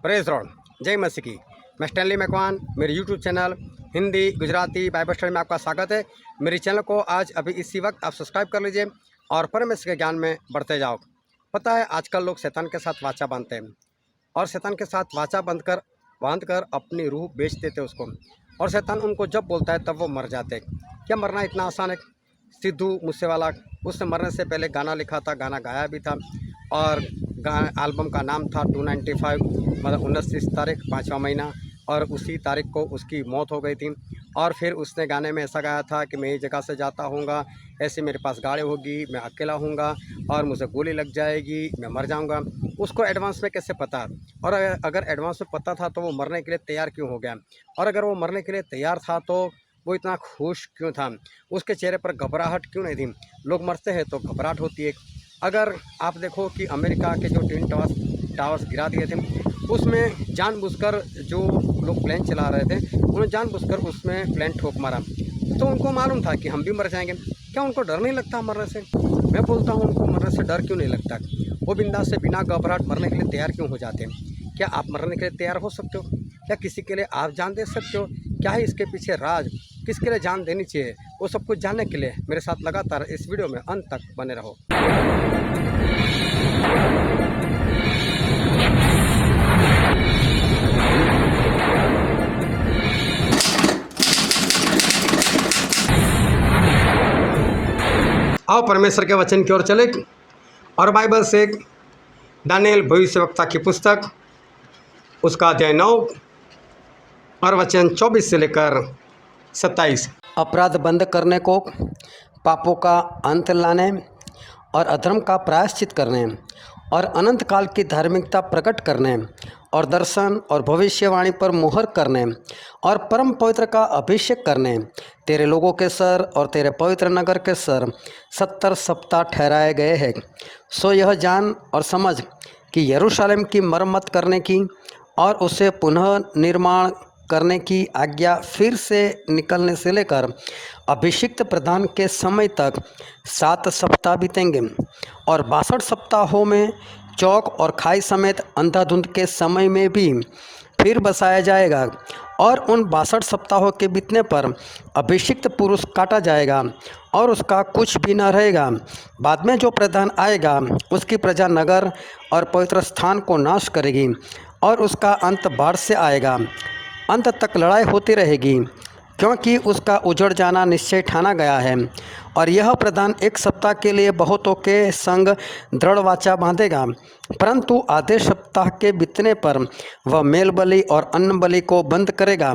Praise Lord, जय मसीह की। मैं स्टैनली मैकवान, मेरे YouTube channel Hindi Gujarati Bible study में आपका स्वागत है। मेरे चैनल को आज अभी इसी वक्त आप सब्सक्राइब कर लीजिए और परमेश्वर के ज्ञान में बढ़ते जाओ। पता है आजकल लोग शैतान के साथ वाचा बांधते हैं और शैतान के साथ वाचा बांध कर अपनी रूह बेच देते उसको, और शैतान उनको जब बोलता है तब वो मर जाते। क्या मरना इतना आसान है? सिद्धू मूसेवाला, उसने मरने से पहले गाना लिखा था, गाना गाया भी था, और एल्बम का नाम था 295, मतलब 29 तारीख 5वां महीना, और उसी तारीख को उसकी मौत हो गई थी। और फिर उसने गाने में ऐसा गाया था कि मैं इस जगह से जाता हूँगा, ऐसे मेरे पास गाड़ी होगी, मैं अकेला हूँगा और मुझे गोली लग जाएगी, मैं मर जाऊँगा। उसको एडवांस में कैसे पता? और अगर एडवांस में पता था तो वो मरने के लिए तैयार क्यों हो गया? और अगर वो मरने के लिए तैयार था तो वो इतना खुश क्यों था? उसके चेहरे पर घबराहट क्यों नहीं थी? लोग मरते हैं तो घबराहट होती है। अगर आप देखो कि अमेरिका के जो ट्विन टावर्स गिरा दिए थे, उसमें जानबूझकर जो लोग प्लेन चला रहे थे, उन्होंने जानबूझकर उसमें प्लेन ठोक मारा, तो उनको मालूम था कि हम भी मर जाएंगे। क्या उनको डर नहीं लगता मरने से? मैं बोलता हूँ उनको मरने से डर क्यों नहीं लगता? वो बिंदास से बिना घबराहट मरने के लिए तैयार क्यों हो जाते हैं? क्या आप मरने के लिए तैयार हो सकते हो? क्या किसी के लिए आप जान दे सकते हो? क्या है इसके पीछे राज? किसके लिए जान देनी चाहिए? वो सब कुछ जानने के लिए मेरे साथ लगातार इस वीडियो में अंत तक बने रहो। आओ परमेश्वर के वचन की ओर चले और बाइबल से दानिएल भविष्यवक्ता की पुस्तक, उसका अध्याय 9 और वचन 24 से लेकर 27। अपराध बंद करने को, पापों का अंत लाने और अधर्म का प्रायश्चित करने और अनंत काल की धार्मिकता प्रकट करने और दर्शन और भविष्यवाणी पर मुहर करने और परम पवित्र का अभिषेक करने तेरे लोगों के सर और तेरे पवित्र नगर के सर 70 सप्ताह ठहराए गए हैं। सो यह जान और समझ कि यरूशलेम की मरम्मत करने की और उसे पुनः निर्माण करने की आज्ञा फिर से निकलने से लेकर अभिषिक्त प्रदान के समय तक 7 सप्ताह बीतेंगे, और 62 सप्ताहों में चौक और खाई समेत अंधाधुंध के समय में भी फिर बसाया जाएगा। और उन 62 सप्ताहों के बीतने पर अभिषिक्त पुरुष काटा जाएगा और उसका कुछ भी न रहेगा। बाद में जो प्रधान आएगा उसकी प्रजा नगर और पवित्र स्थान को नाश करेगी और उसका अंत बाढ़ से आएगा। अंत तक लड़ाई होती रहेगी, क्योंकि उसका उजड़ जाना निश्चय ठाना गया है। और यह प्रधान 1 सप्ताह के लिए बहुतों के संग दृढ़ वाचा बांधेगा, परंतु आधे सप्ताह के बीतने पर वह मेल बलि और अन्न बलि को बंद करेगा,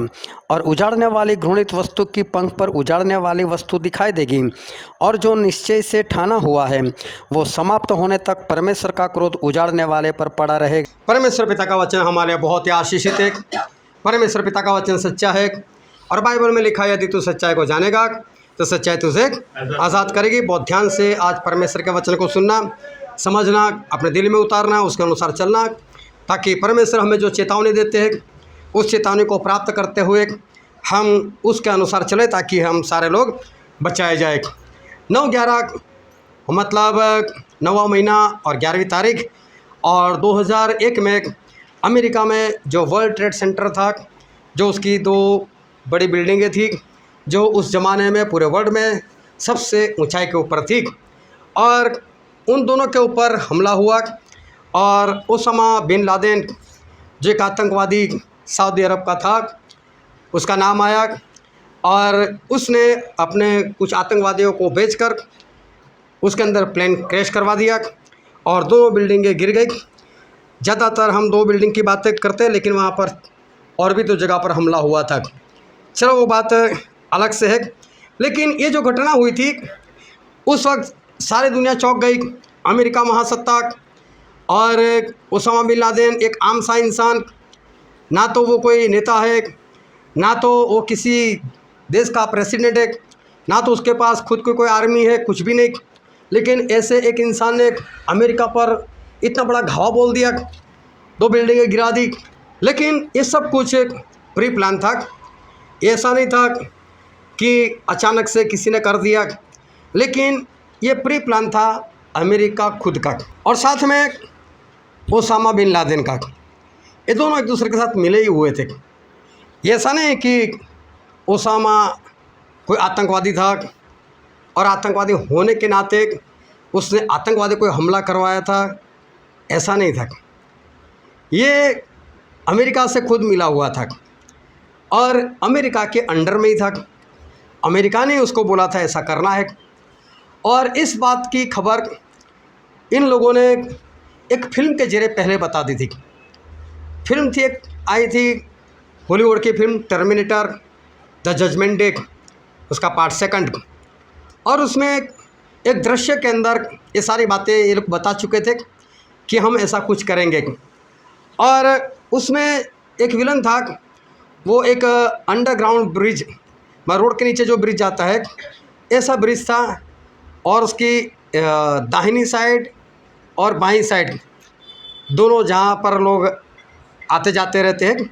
और उजाड़ने वाली घृणित वस्तु की पंख पर उजाड़ने वाली वस्तु दिखाई देगी। और जो निश्चय से ठाना हुआ है वो समाप्त होने तक परमेश्वर का क्रोध उजाड़ने वाले पर पड़ा रहेगा। परमेश्वर पिता का वचन हमारे बहुत ही आशीषित है। परमेश्वर पिता का वचन सच्चा है, और बाइबल में लिखा है यदि तू सच्चाई को जानेगा तो सच्चाई तुझे आज़ाद करेगी। बहुत ध्यान से आज परमेश्वर के वचन को सुनना, समझना, अपने दिल में उतारना, उसके अनुसार चलना, ताकि परमेश्वर हमें जो चेतावनी देते हैं उस चेतावनी को प्राप्त करते हुए हम उसके अनुसार चले, ताकि हम सारे लोग बचाए जाए। 9/11 मतलब 9वां महीना और 11वीं तारीख, और 2001 में अमेरिका में जो वर्ल्ड ट्रेड सेंटर था, जो उसकी 2 बड़ी बिल्डिंगें थी, जो उस ज़माने में पूरे वर्ल्ड में सबसे ऊंचाई के ऊपर थी, और उन दोनों के ऊपर हमला हुआ। और ओसामा बिन लादेन जो एक आतंकवादी सऊदी अरब का था, उसका नाम आया, और उसने अपने कुछ आतंकवादियों को भेजकर उसके अंदर प्लेन क्रैश करवा दिया और 2 बिल्डिंगें गिर गई। ज़्यादातर हम 2 बिल्डिंग की बातें करते हैं, लेकिन वहाँ पर और भी 2 जगह पर हमला हुआ था। चलो वो बात अलग से है, लेकिन ये जो घटना हुई थी उस वक्त सारी दुनिया चौंक गई। अमेरिका महासत्ता और ओसामा बिन लादेन एक आम सा इंसान, ना तो वो कोई नेता है, ना तो वो किसी देश का प्रेसिडेंट है, ना तो उसके पास खुद की कोई आर्मी है, कुछ भी नहीं। लेकिन ऐसे एक इंसान ने अमेरिका पर इतना बड़ा घावा बोल दिया, 2 बिल्डिंगें गिरा दी। लेकिन ये सब कुछ एक प्री प्लान था। ऐसा नहीं था कि अचानक से किसी ने कर दिया, लेकिन ये प्री प्लान था अमेरिका खुद का और साथ में ओसामा बिन लादेन का। ये दोनों एक दूसरे के साथ मिले ही हुए थे। ये ऐसा नहीं कि ओसामा कोई आतंकवादी था और आतंकवादी होने के नाते उसने आतंकवादी को हमला करवाया था, ऐसा नहीं था। ये अमेरिका से खुद मिला हुआ था और अमेरिका के अंडर में ही था। अमेरिका ने उसको बोला था ऐसा करना है। और इस बात की खबर इन लोगों ने एक फिल्म के जरिए पहले बता दी थी। फिल्म थी, एक आई थी हॉलीवुड की film Terminator the judgment day, उसका पार्ट 2। और उसमें एक दृश्य के अंदर ये सारी बातें ये लोग बता चुके थे कि हम ऐसा कुछ करेंगे। और उसमें एक विलन था, वो एक अंडरग्राउंड ब्रिज, रोड के नीचे जो ब्रिज जाता है, ऐसा ब्रिज था। और उसकी दाहिनी साइड और बाईं साइड दोनों जहाँ पर लोग आते जाते रहते हैं,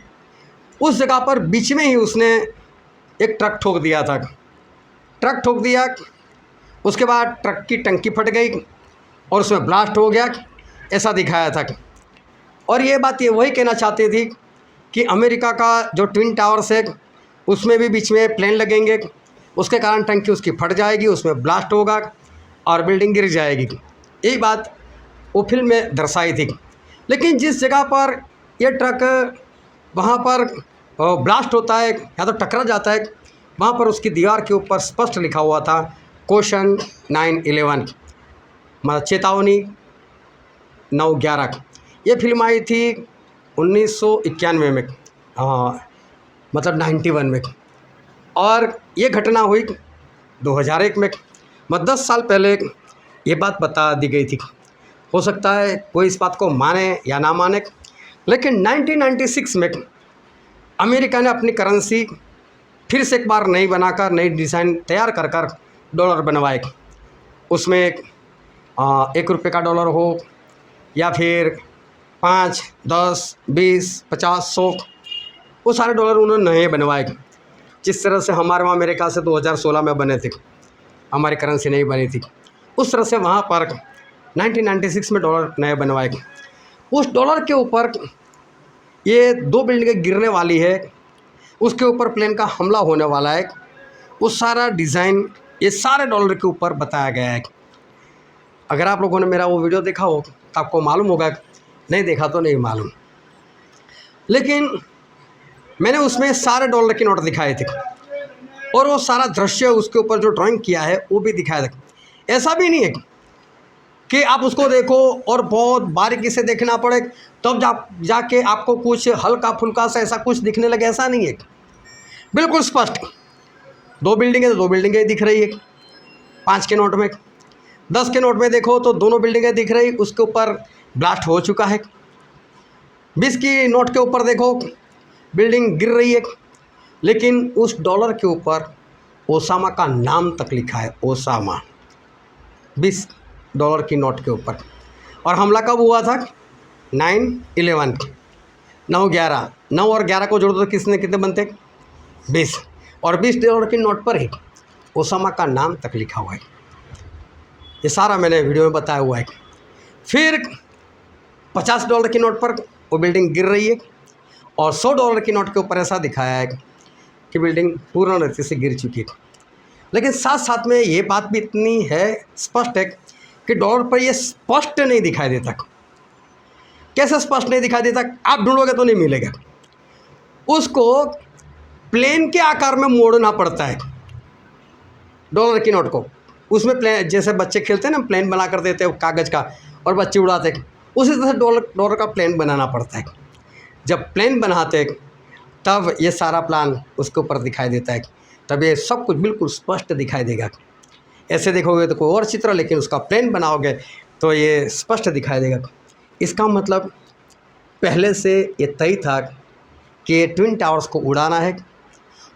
उस जगह पर बीच में ही उसने एक ट्रक ठोक दिया था। ट्रक ठोक दिया, उसके बाद ट्रक की टंकी फट गई और उसमें ब्लास्ट हो गया, ऐसा दिखाया था। और ये बात ये वही कहना चाहती थी कि अमेरिका का जो ट्विन टावर्स है उसमें भी बीच में प्लेन लगेंगे, उसके कारण टंकी उसकी फट जाएगी, उसमें ब्लास्ट होगा और बिल्डिंग गिर जाएगी। यही बात वो फिल्म में दर्शाई थी। लेकिन जिस जगह पर ये ट्रक वहाँ पर ब्लास्ट होता है या तो टकरा जाता है, वहाँ पर उसकी दीवार के ऊपर स्पष्ट लिखा हुआ था क्वेश्चन 9/11, मतलब चेतावनी 9/11। ये फिल्म आई थी 1991 में, मतलब 91 में। और ये घटना हुई 2001 में, मतलब 10 साल पहले ये बात बता दी गई थी। हो सकता है कोई इस बात को माने या ना माने, लेकिन 1996 में अमेरिका ने अपनी करेंसी फिर से एक बार नई बनाकर, नई डिज़ाइन तैयार कर कर डॉलर बनवाए। उसमें ₹1 का डॉलर हो या फिर 5, 10, 20, 50, 100, वो सारे डॉलर उन्होंने नए बनवाए। जिस तरह से हमारे वहाँ अमेरिका से 2016 में बने थे, हमारी करेंसी नहीं बनी थी, उस तरह से वहाँ पर 1996 में डॉलर नए बनवाए। उस डॉलर के ऊपर ये 2 बिल्डिंगें गिरने वाली है, उसके ऊपर प्लेन का हमला होने वाला है, वो सारा डिज़ाइन ये सारे डॉलर के ऊपर बताया गया है। अगर आप लोगों ने मेरा वो वीडियो देखा हो तो आपको मालूम होगा, नहीं देखा तो नहीं मालूम। लेकिन मैंने उसमें सारे डॉलर के नोट दिखाए थे और वो सारा दृश्य उसके ऊपर जो ड्राइंग किया है वो भी दिखाया था। ऐसा भी नहीं है कि आप उसको देखो और बहुत बारीकी से देखना पड़े तब जाके आपको कुछ हल्का फुल्का सा ऐसा कुछ दिखने लगे, ऐसा नहीं है। बिल्कुल स्पष्ट 2 बिल्डिंगें तो 2 बिल्डिंगें दिख रही है 5 के नोट में। 10 के नोट में देखो तो दोनों बिल्डिंगें दिख रही, उसके ऊपर ब्लास्ट हो चुका है। 20 की नोट के ऊपर देखो बिल्डिंग गिर रही है, लेकिन उस डॉलर के ऊपर ओसामा का नाम तक लिखा है, ओसामा, 20 डॉलर की नोट के ऊपर। और हमला कब हुआ था? 9/11, 9/11, 9 और 11 को जोड़ दो, कितने बनते? 20। और 20 डॉलर की नोट पर ही ओसामा का नाम तक लिखा हुआ है। ये सारा मैंने वीडियो में बताया हुआ है। फिर 50 डॉलर की नोट पर वो बिल्डिंग गिर रही है और 100 डॉलर की नोट के ऊपर ऐसा दिखाया है कि बिल्डिंग पूर्ण रीति से गिर चुकी है। लेकिन साथ साथ में ये बात भी इतनी है स्पष्ट है कि डॉलर पर ये स्पष्ट नहीं दिखाई देता। कैसे स्पष्ट नहीं दिखाई देता? आप ढूंढोगे तो नहीं मिलेगा। उसको प्लेन के आकार में मोड़ना पड़ता है डॉलर की नोट को। उसमें प्लेन, जैसे बच्चे खेलते हैं ना, प्लेन बना कर देते हैं कागज़ का और बच्चे उड़ाते हैं, उसी तरह से डॉलर का प्लेन बनाना पड़ता है। जब प्लेन बनाते तब ये सारा प्लान उसके ऊपर दिखाई देता है, तब ये सब कुछ बिल्कुल स्पष्ट दिखाई देगा। ऐसे देखोगे तो कोई और चित्र, लेकिन उसका प्लेन बनाओगे तो ये स्पष्ट दिखाई देगा। इसका मतलब पहले से ये तय था कि ट्विन टावर्स को उड़ाना है,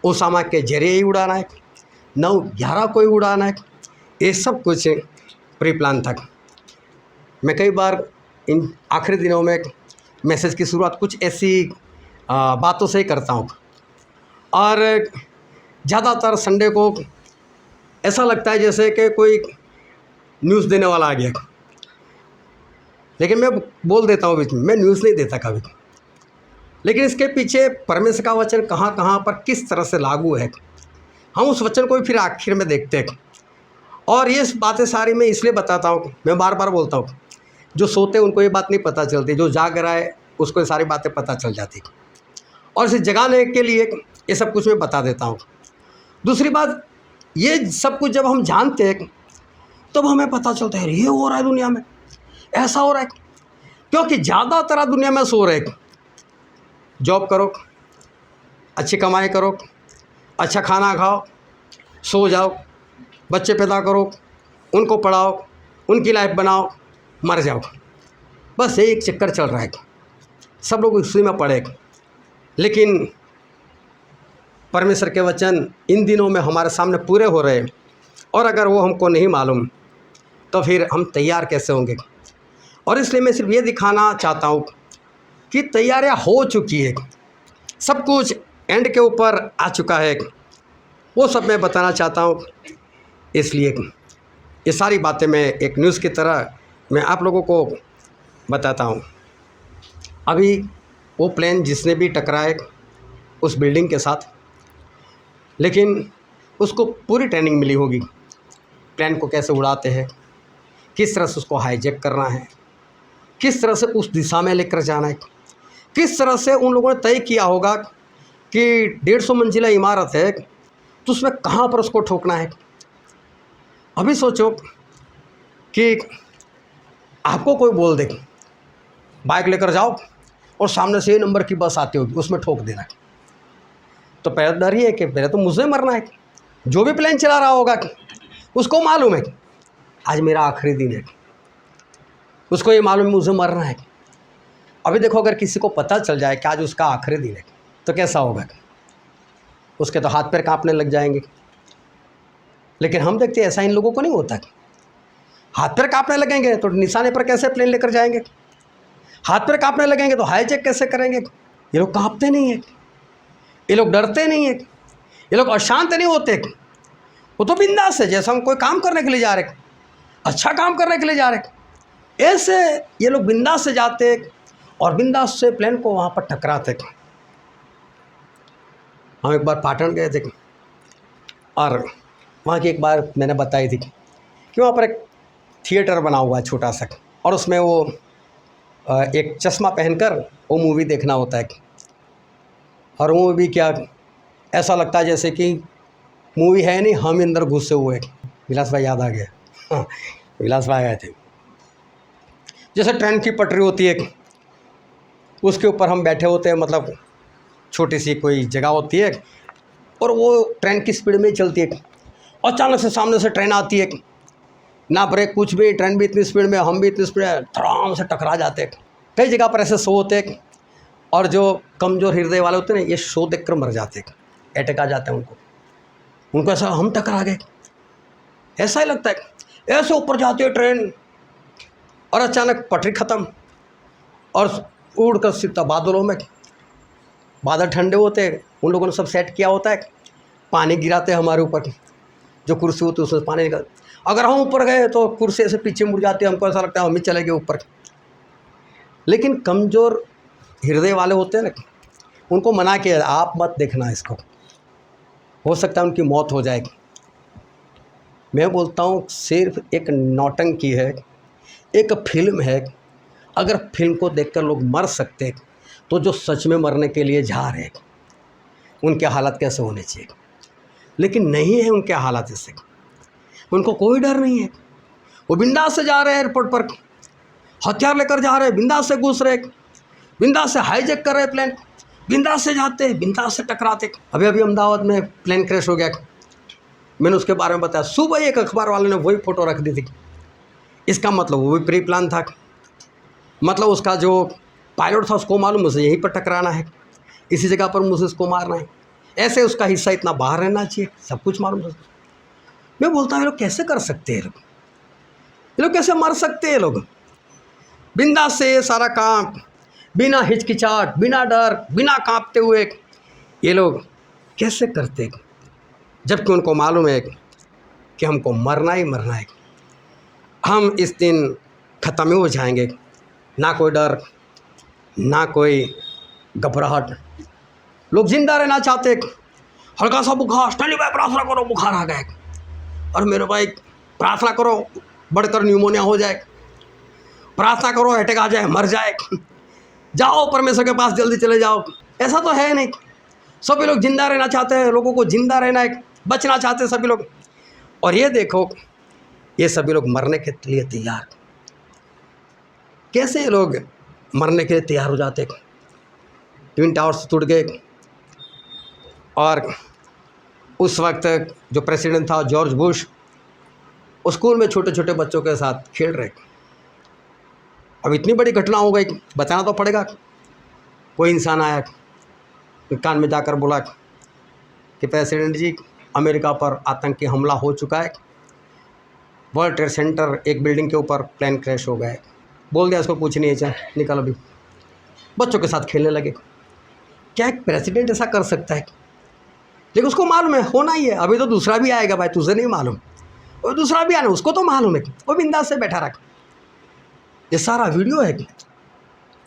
ओसामा के जरिए ही उड़ाना है, 9/11 को ही उड़ाना है। ये सब कुछ प्री प्लान था। मैं कई बार इन आखिरी दिनों में मैसेज की शुरुआत कुछ ऐसी बातों से ही करता हूँ, और ज़्यादातर संडे को ऐसा लगता है जैसे कि कोई न्यूज़ देने वाला आ गया। लेकिन मैं बोल देता हूँ बीच में, मैं न्यूज़ नहीं देता कभी। लेकिन इसके पीछे परमेश्वर का वचन कहाँ कहाँ पर किस तरह से लागू है, हम उस वचन को भी फिर आखिर में देखते हैं। और ये बातें सारी मैं इसलिए बताता हूँ, मैं बार बार बोलता हूँ, जो सोते उनको ये बात नहीं पता चलती, जो जाग रहा है उसको ये सारी बातें पता चल जाती। और इसे जगाने के लिए ये सब कुछ मैं बता देता हूँ। दूसरी बात, ये सब कुछ जब हम जानते हैं तब हमें पता चलता है ये हो रहा है दुनिया में, ऐसा हो रहा है। क्योंकि ज़्यादातर दुनिया में सो रहे, जॉब करो, अच्छी कमाई करो, अच्छा खाना खाओ, सो जाओ, बच्चे पैदा करो, उनको पढ़ाओ, उनकी लाइफ बनाओ, मर जाओ, बस एक चक्कर चल रहा है, सब लोग उसी में पड़े। लेकिन परमेश्वर के वचन इन दिनों में हमारे सामने पूरे हो रहे हैं, और अगर वो हमको नहीं मालूम तो फिर हम तैयार कैसे होंगे। और इसलिए मैं सिर्फ ये दिखाना चाहता हूँ कि तैयारियाँ हो चुकी है, सब कुछ एंड के ऊपर आ चुका है, वो सब मैं बताना चाहता हूँ। इसलिए ये सारी बातें मैं एक न्यूज़ की तरह मैं आप लोगों को बताता हूँ। अभी वो प्लेन जिसने भी टकराए उस बिल्डिंग के साथ, लेकिन उसको पूरी ट्रेनिंग मिली होगी, प्लेन को कैसे उड़ाते हैं, किस तरह से उसको हाईजैक करना है, किस तरह से उस दिशा में लेकर जाना है, किस तरह से उन लोगों ने तय किया होगा कि 150 मंजिला इमारत है तो उसमें कहाँ पर उसको ठोकना है। अभी सोचो कि आपको कोई बोल दे बाइक लेकर जाओ और सामने से ये नंबर की बस आती होगी, उसमें ठोक देना, तो पहले डर ही है कि पहले तो मुझे मरना है। जो भी प्लेन चला रहा होगा उसको मालूम है आज मेरा आखिरी दिन है, उसको ये मालूम है मुझे मरना है। अभी देखो, अगर किसी को पता चल जाए कि आज उसका आखिरी दिन है तो कैसा होगा, उसके तो हाथ पैर कांपने लग जाएंगे। लेकिन हम देखते हैं ऐसा इन लोगों को नहीं होता। हाथ पैर कांपने लगेंगे तो निशाने पर कैसे प्लेन लेकर जाएंगे, हाथ पैर कांपने लगेंगे तो हाईजैक कैसे करेंगे। ये लोग कांपते नहीं है, ये लोग डरते नहीं है, ये लोग अशांत नहीं होते, वो तो बिंदास है, जैसा हम कोई काम करने के लिए जा रहे, अच्छा काम करने के लिए जा रहे, ऐसे ये लोग बिंदास से जाते और बिंदास से प्लेन को वहाँ पर टकराते। हम एक बार पाटन गए थे और वहाँ की एक बार मैंने बताई थी कि वहाँ पर एक थिएटर बना हुआ है छोटा सा, और उसमें वो एक चश्मा पहनकर वो मूवी देखना होता है। और वो मूवी क्या, ऐसा लगता है जैसे कि मूवी है नहीं, हम अंदर घुसे हुए। विलास भाई याद आ गया, हाँ विलास भाई आए थे। जैसे ट्रेन की पटरी होती है, उसके ऊपर हम बैठे होते हैं, मतलब छोटी सी कोई जगह होती है और वो ट्रेन की स्पीड में चलती है। अचानक से सामने से ट्रेन आती है, ना ब्रेक कुछ भी, ट्रेन भी इतनी स्पीड में, हम भी इतनी स्पीड में, धड़ाम से टकरा जाते हैं। कई जगह पर ऐसे शो होते हैं, और जो कमज़ोर हृदय वाले होते हैं ना, ये शो देखकर मर जाते हैं, अटैक आ जाते हैं उनको ऐसा हम टकरा गए, ऐसा ही लगता है। ऐसे ऊपर जाती है ट्रेन और अचानक पटरी ख़त्म और उड़ कर सीधा बादलों में। बादल ठंडे होते हैं, उन लोगों ने सब सेट किया होता है, पानी गिराते हैं हमारे ऊपर, जो कुर्सी होती है उसमें पानी निकल। अगर हम ऊपर गए तो कुर्सी ऐसे पीछे मुड़ जाती है, हमको ऐसा लगता है हम ही चले गए ऊपर। लेकिन कमज़ोर हृदय वाले होते हैं ना, उनको मना किया आप मत देखना इसको, हो सकता है उनकी मौत हो जाएगी। मैं बोलता हूँ सिर्फ एक नौटंकी है, एक फिल्म है। अगर फिल्म को देखकर लोग मर सकते तो जो सच में मरने के लिए जा रहे उनके हालत कैसे होने चाहिए। लेकिन नहीं है उनके हालात ऐसे, उनको कोई डर नहीं है, वो बिंदास से जा रहे हैं एयरपोर्ट पर, हथियार लेकर जा रहे हैं, बिंदास से घुस रहे, बिंदास से हाईजैक कर रहे हैं प्लेन, बिंदास से जाते, बिंदास से टकराते। अभी अहमदाबाद में प्लेन क्रैश हो गया, मैंने उसके बारे में बताया, सुबह एक अखबार वाले ने वही फ़ोटो रख दी थी। इसका मतलब वो भी प्री प्लान था, मतलब उसका जो पायलट था उसको मालूम मुझे यहीं पर टकराना है, इसी जगह पर मुझे उसको मारना है, ऐसे उसका हिस्सा इतना बाहर रहना चाहिए, सब कुछ मालूम था। मैं बोलता हूँ ये लोग कैसे कर सकते हैं, ये लोग कैसे मर सकते हैं। लोग बिंदास से सारा काम, बिना हिचकिचाहट, बिना डर, बिना कांपते हुए ये लोग कैसे करते, जबकि उनको मालूम है कि हमको मरना ही मरना है, हम इस दिन ख़त्म हो जाएंगे। ना कोई डर, ना कोई घबराहट, लोग जिंदा रहना चाहते, हल्का सा बुखार, स्टैंडी भाई प्रार्थना करो बुखार आ गए, और मेरे भाई प्रार्थना करो बढ़कर न्यूमोनिया हो जाए, प्रार्थना करो अटैक आ जाए, मर जाए, जाओ परमेश्वर के पास जल्दी चले जाओ। ऐसा तो है नहीं, सभी लोग जिंदा रहना चाहते हैं, लोगों को जिंदा रहना है, बचना चाहते हैं सभी लोग। और ये देखो, ये सभी लोग मरने के लिए तैयार। कैसे ये लोग मरने के लिए तैयार हो जाते? ट्विन टावर्स टूट गए, और उस वक्त जो प्रेसिडेंट था जॉर्ज बुश, उस स्कूल में छोटे छोटे बच्चों के साथ खेल रहे। अब इतनी बड़ी घटना हो गई, बताना तो पड़ेगा। कोई इंसान आया, कान में जाकर बोला कि प्रेसिडेंट जी, अमेरिका पर आतंकी हमला हो चुका है, वर्ल्ड ट्रेड सेंटर एक बिल्डिंग के ऊपर प्लेन क्रैश हो गया है। बोल दिया, इसको कुछ नहीं है, चल निकल। अभी बच्चों के साथ खेलने लगे। क्या एक प्रेसिडेंट ऐसा कर सकता है? लेकिन उसको मालूम है होना ही है, अभी तो दूसरा भी आएगा भाई, तुझे नहीं मालूम, और दूसरा भी आना, उसको तो मालूम है, वो बिंदास से बैठा रख। ये सारा वीडियो है,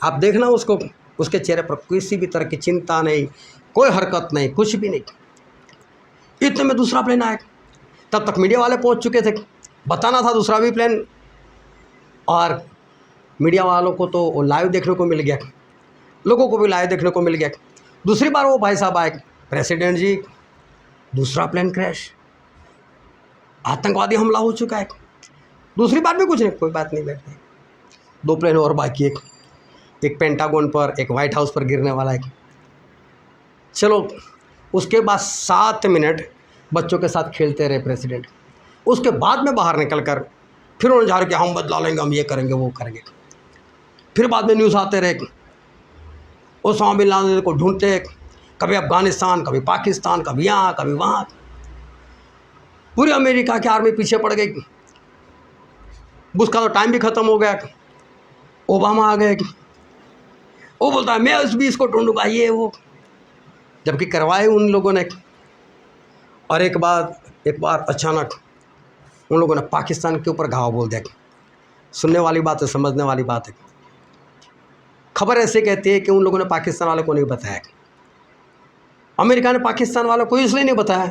आप देखना उसको, उसके चेहरे पर किसी भी तरह की चिंता नहीं, कोई हरकत नहीं, कुछ भी नहीं। इतने में दूसरा प्लेन आया, तब तक मीडिया वाले पहुंच चुके थे, बताना था दूसरा भी प्लेन, और मीडिया वालों को तो लाइव देखने को मिल गया, लोगों को भी लाइव देखने को मिल गया। दूसरी बार वो भाई साहब आए, प्रेसिडेंट जी दूसरा प्लेन क्रैश, आतंकवादी हमला हो चुका है। दूसरी बार भी कुछ नहीं, कोई बात नहीं, बैठे। 2 प्लेन और बाकी, एक पेंटागन पर, एक वाइट हाउस पर गिरने वाला है। चलो, उसके बाद 7 मिनट बच्चों के साथ खेलते रहे प्रेसिडेंट। उसके बाद में बाहर निकल कर फिर उन्होंने झाड़ के हम बदला लेंगे, हम ये करेंगे वो करेंगे। फिर बाद में न्यूज़ आते रहे, ओसामा बिन लादेन को ढूंढते, कभी अफगानिस्तान, कभी पाकिस्तान, कभी यहाँ, कभी वहाँ। पूरी अमेरिका की आर्मी पीछे पड़ गई। बुश का तो टाइम भी ख़त्म हो गया, ओबामा आ गए, वो बोलता है मैं उस भी इसको ढूंढूंगा, ये वो, जबकि करवाए उन लोगों ने। और एक बार अचानक उन लोगों ने पाकिस्तान के ऊपर घाव बोल दिया। सुनने वाली बात है, समझने वाली बात है। खबर ऐसे कहती है कि उन लोगों ने पाकिस्तान वाले को नहीं बताया, अमेरिका ने पाकिस्तान वालों को इसलिए नहीं बताया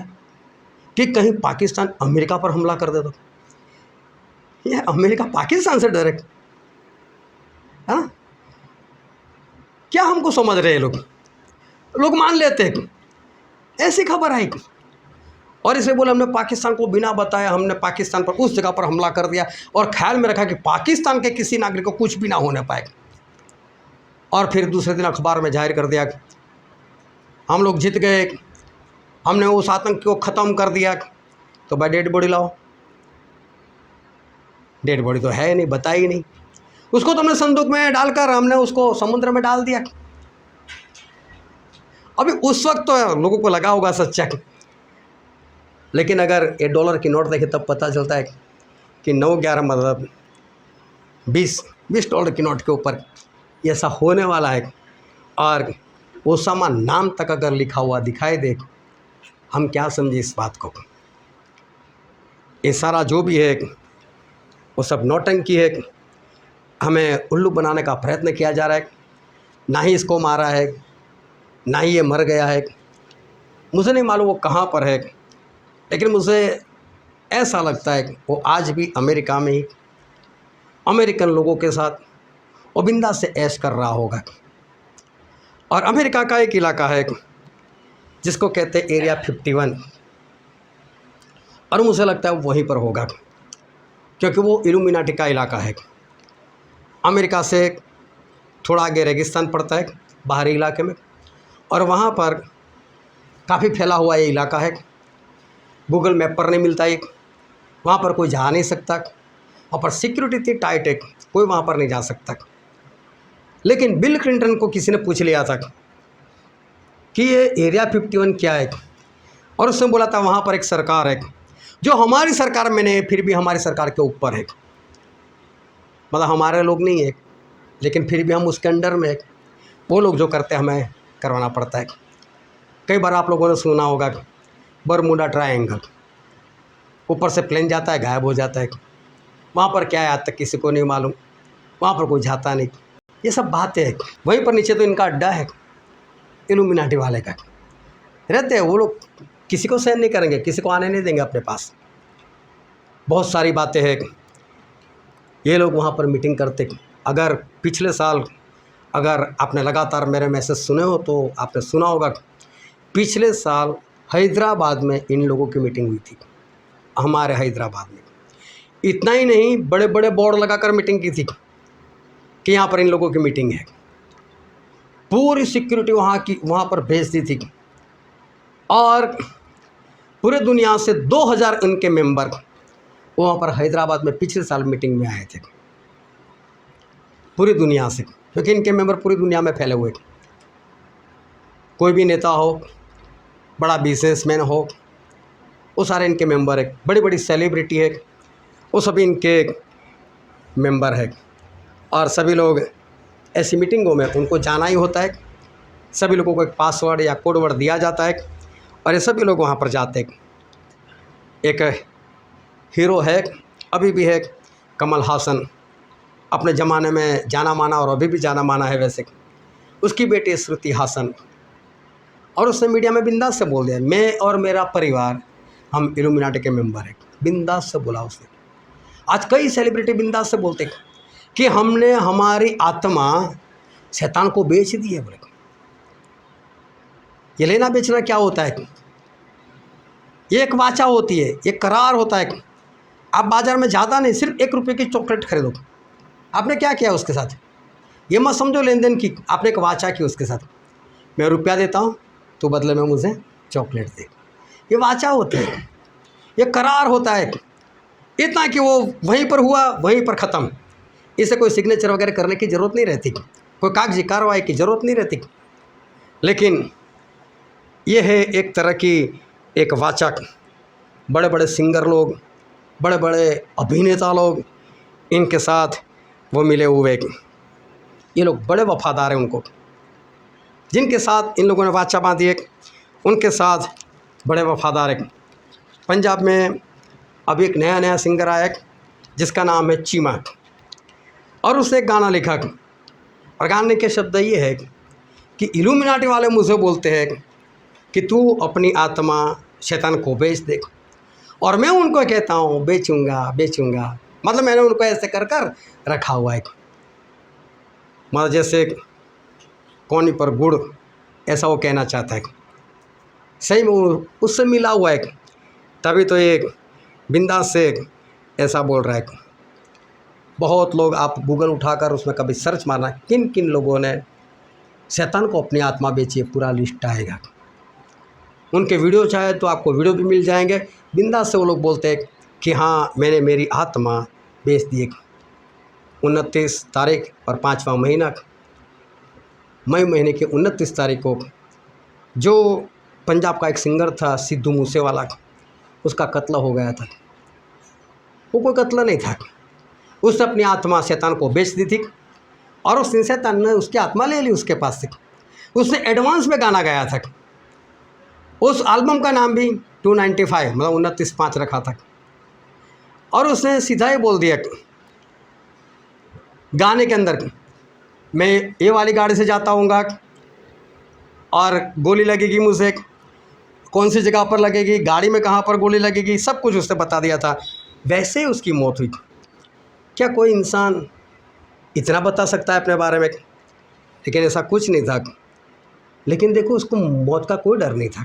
कि कहीं पाकिस्तान अमेरिका पर हमला कर दे। तो ये अमेरिका पाकिस्तान से डरे, हाँ? क्या हमको समझ रहे हैं लोग मान लेते हैं, ऐसी खबर आई, और इसे बोले हमने पाकिस्तान को बिना बताया, हमने पाकिस्तान पर उस जगह पर हमला कर दिया, और ख्याल में रखा कि पाकिस्तान के किसी नागरिक को कुछ भी ना होने पाए। और फिर दूसरे दिन अखबार में जाहिर कर दिया कि हम लोग जीत गए, हमने उस आतंक को ख़त्म कर दिया। तो भाई डेड बॉडी लाओ, डेड बॉडी तो है नहीं, बताई नहीं, उसको तो हमने संदूक में डालकर हमने उसको समुद्र में डाल दिया। अभी उस वक्त तो लोगों को लगा होगा सच्चा, लेकिन अगर $1 की नोट देखे तब पता चलता है कि 9-11 मतलब 20 $20 की नोट के ऊपर ऐसा होने वाला है। और ओसामा नाम तक अगर लिखा हुआ दिखाई दे, हम क्या समझे इस बात को? ये सारा जो भी है वो सब नौटंकी है, हमें उल्लू बनाने का प्रयत्न किया जा रहा है। ना ही इसको मारा है, ना ही ये मर गया है, मुझे नहीं मालूम वो कहाँ पर है, लेकिन मुझे ऐसा लगता है कि वो आज भी अमेरिका में ही अमेरिकन लोगों के साथ ओबिंदा से ऐश कर रहा होगा। और अमेरिका का एक इलाका है जिसको कहते हैं एरिया 51, और मुझे लगता है वो वहीं पर होगा, क्योंकि वो इल्यूमिनाटी का इलाका है। अमेरिका से थोड़ा आगे रेगिस्तान पड़ता है बाहरी इलाके में, और वहाँ पर काफ़ी फैला हुआ ये इलाका है। गूगल मैप पर नहीं मिलता, एक वहाँ पर कोई जा नहीं सकता, वहाँ पर सिक्योरिटी इतनी टाइट है, कोई वहाँ पर नहीं जा सकता। लेकिन बिल क्लिंटन को किसी ने पूछ लिया था कि ये एरिया 51 क्या है, और उसने बोला था वहाँ पर एक सरकार है जो हमारी सरकार में नहीं, फिर भी हमारी सरकार के ऊपर है, मतलब हमारे लोग नहीं है, लेकिन फिर भी हम उसके अंडर में है। वो लोग जो करते हैं हमें करवाना पड़ता है। कई बार आप लोगों ने सुना होगा बरमूडा ट्रायंगल, ऊपर से प्लेन जाता है, गायब हो जाता है, वहाँ पर क्या है आज तक किसी को नहीं मालूम, वहाँ पर कोई जाता नहीं। ये सब बातें हैं। वहीं पर नीचे तो इनका अड्डा है, इल्यूमिनाटी वाले का रहते हैं। वो लोग किसी को सहन नहीं करेंगे, किसी को आने नहीं देंगे अपने पास। बहुत सारी बातें हैं, ये लोग वहाँ पर मीटिंग करते। अगर पिछले साल अगर आपने लगातार मेरे मैसेज सुने हो तो आपने सुना होगा, पिछले साल हैदराबाद में इन लोगों की मीटिंग हुई थी, हमारे हैदराबाद में। इतना ही नहीं, बड़े बड़े बोर्ड लगाकर मीटिंग की थी कि यहाँ पर इन लोगों की मीटिंग है। पूरी सिक्योरिटी वहाँ पर भेज दी थी और पूरे दुनिया से 2000 इनके मेंबर वहाँ पर हैदराबाद में पिछले साल मीटिंग में आए थे, पूरी दुनिया से, क्योंकि इनके मेंबर पूरी दुनिया में फैले हुए। कोई भी नेता हो, बड़ा बिजनेसमैन हो, वो सारे इनके मेंबर है। बड़ी बड़ी सेलिब्रिटी है, वो सभी इनके मेंबर है। और सभी लोग ऐसी मीटिंगों में उनको जाना ही होता है। सभी लोगों को एक पासवर्ड या कोड वर्ड दिया जाता है और ये सभी लोग वहाँ पर जाते हैं। एक हीरो है, अभी भी है, कमल हासन, अपने ज़माने में जाना माना और अभी भी जाना माना है वैसे। उसकी बेटी श्रुति हासन, और उसने मीडिया में बिंदास से बोल दिया, मैं और मेरा परिवार हम इल्यूमिनाटी के मेंबर हैं। बिंदास से बोला उसने। आज कई सेलिब्रिटी बिंदास से बोलते कि हमने हमारी आत्मा शैतान को बेच दी है। बोले ये लेना बेचना क्या होता है? ये एक वाचा होती है, एक करार होता है। आप बाज़ार में ज़्यादा नहीं, सिर्फ 1 रुपये की चॉकलेट खरीदो, आपने क्या किया उसके साथ? ये मत समझो लेन देन की, आपने एक वाचा की उसके साथ, मैं रुपया देता हूँ तो बदले में मुझे चॉकलेट दे। ये वाचा होता है, ये करार होता है। इतना कि वो वहीं पर हुआ, वहीं पर ख़त्म। इसे कोई सिग्नेचर वगैरह करने की ज़रूरत नहीं रहती, कोई कागजी कार्रवाई की ज़रूरत नहीं रहती। लेकिन ये है एक तरह की एक वाचा। बड़े बड़े सिंगर लोग, बड़े बड़े अभिनेता लोग इनके साथ वो मिले हुए। ये लोग बड़े वफादार हैं उनको, जिनके साथ इन लोगों ने वाचा बांधी है, उनके साथ बड़े वफादार हैं। पंजाब में अभी एक नया सिंगर आया जिसका नाम है चीमा, और उसने एक गाना लिखा और गाने के शब्द ये है कि इल्यूमिनाटी वाले मुझे बोलते हैं कि तू अपनी आत्मा शैतान को बेच दे, और मैं उनको कहता हूँ बेचूंगा बेचूंगा। मतलब मैंने उनको ऐसे कर कर रखा हुआ है, मतलब जैसे कोनी पर गुड़, ऐसा वो कहना चाहता है। सही में वो उससे मिला हुआ है, तभी तो ये बिंदास से ऐसा बोल रहा है। बहुत लोग, आप गूगल उठाकर उसमें कभी सर्च मारना किन किन लोगों ने शैतान को अपनी आत्मा बेची है, पूरा लिस्ट आएगा। उनके वीडियो चाहे तो आपको वीडियो भी मिल जाएंगे। बिंदास से वो लोग बोलते हैं कि हाँ मैंने मेरी आत्मा बेच दी। 29 तारीख और 5वां महीना, मई महीने की 29 तारीख को जो पंजाब का एक सिंगर था सिद्धू मूसेवाला, उसका कत्ल हो गया था। वो कोई कत्ल नहीं था, उसने अपनी आत्मा शैतान को बेच दी थी और उस शैतान ने उसकी आत्मा ले ली उसके पास से। उसने एडवांस में गाना गाया था, उस एल्बम का नाम भी 295 मतलब 29/5 रखा था, और उसने सीधा ही बोल दिया गाने के अंदर, मैं ये वाली गाड़ी से जाता हूँगा और गोली लगेगी मुझे, कौन सी जगह पर लगेगी, गाड़ी में कहाँ पर गोली लगेगी, सब कुछ उसने बता दिया था। वैसे ही उसकी मौत हुई। क्या कोई इंसान इतना बता सकता है अपने बारे में? लेकिन ऐसा कुछ नहीं था। लेकिन देखो, उसको मौत का कोई डर नहीं था।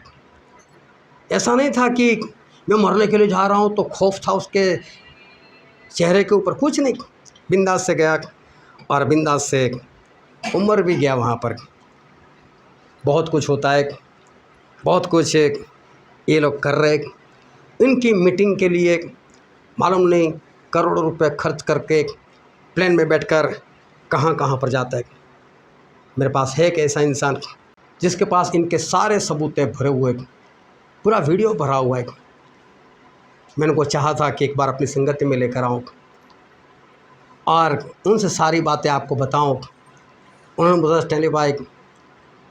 ऐसा नहीं था कि मैं मरने के लिए जा रहा हूँ, तो खौफ था उसके चेहरे के ऊपर, कुछ नहीं। बिंदास से गया और बिंदास से उम्र भी गया वहाँ पर। बहुत कुछ होता है, बहुत कुछ ये लोग कर रहे। इनकी मीटिंग के लिए मालूम नहीं करोड़ों रुपए खर्च करके प्लेन में बैठकर कहाँ कहाँ पर जाता है। मेरे पास है एक ऐसा इंसान जिसके पास इनके सारे सबूत भरे हुए, पूरा वीडियो भरा हुआ है। मैंने उनको चाहा था कि एक बार अपनी संगति में लेकर आऊँ और उनसे सारी बातें आपको बताऊँ। उन्होंने बोला स्टैनली भाई,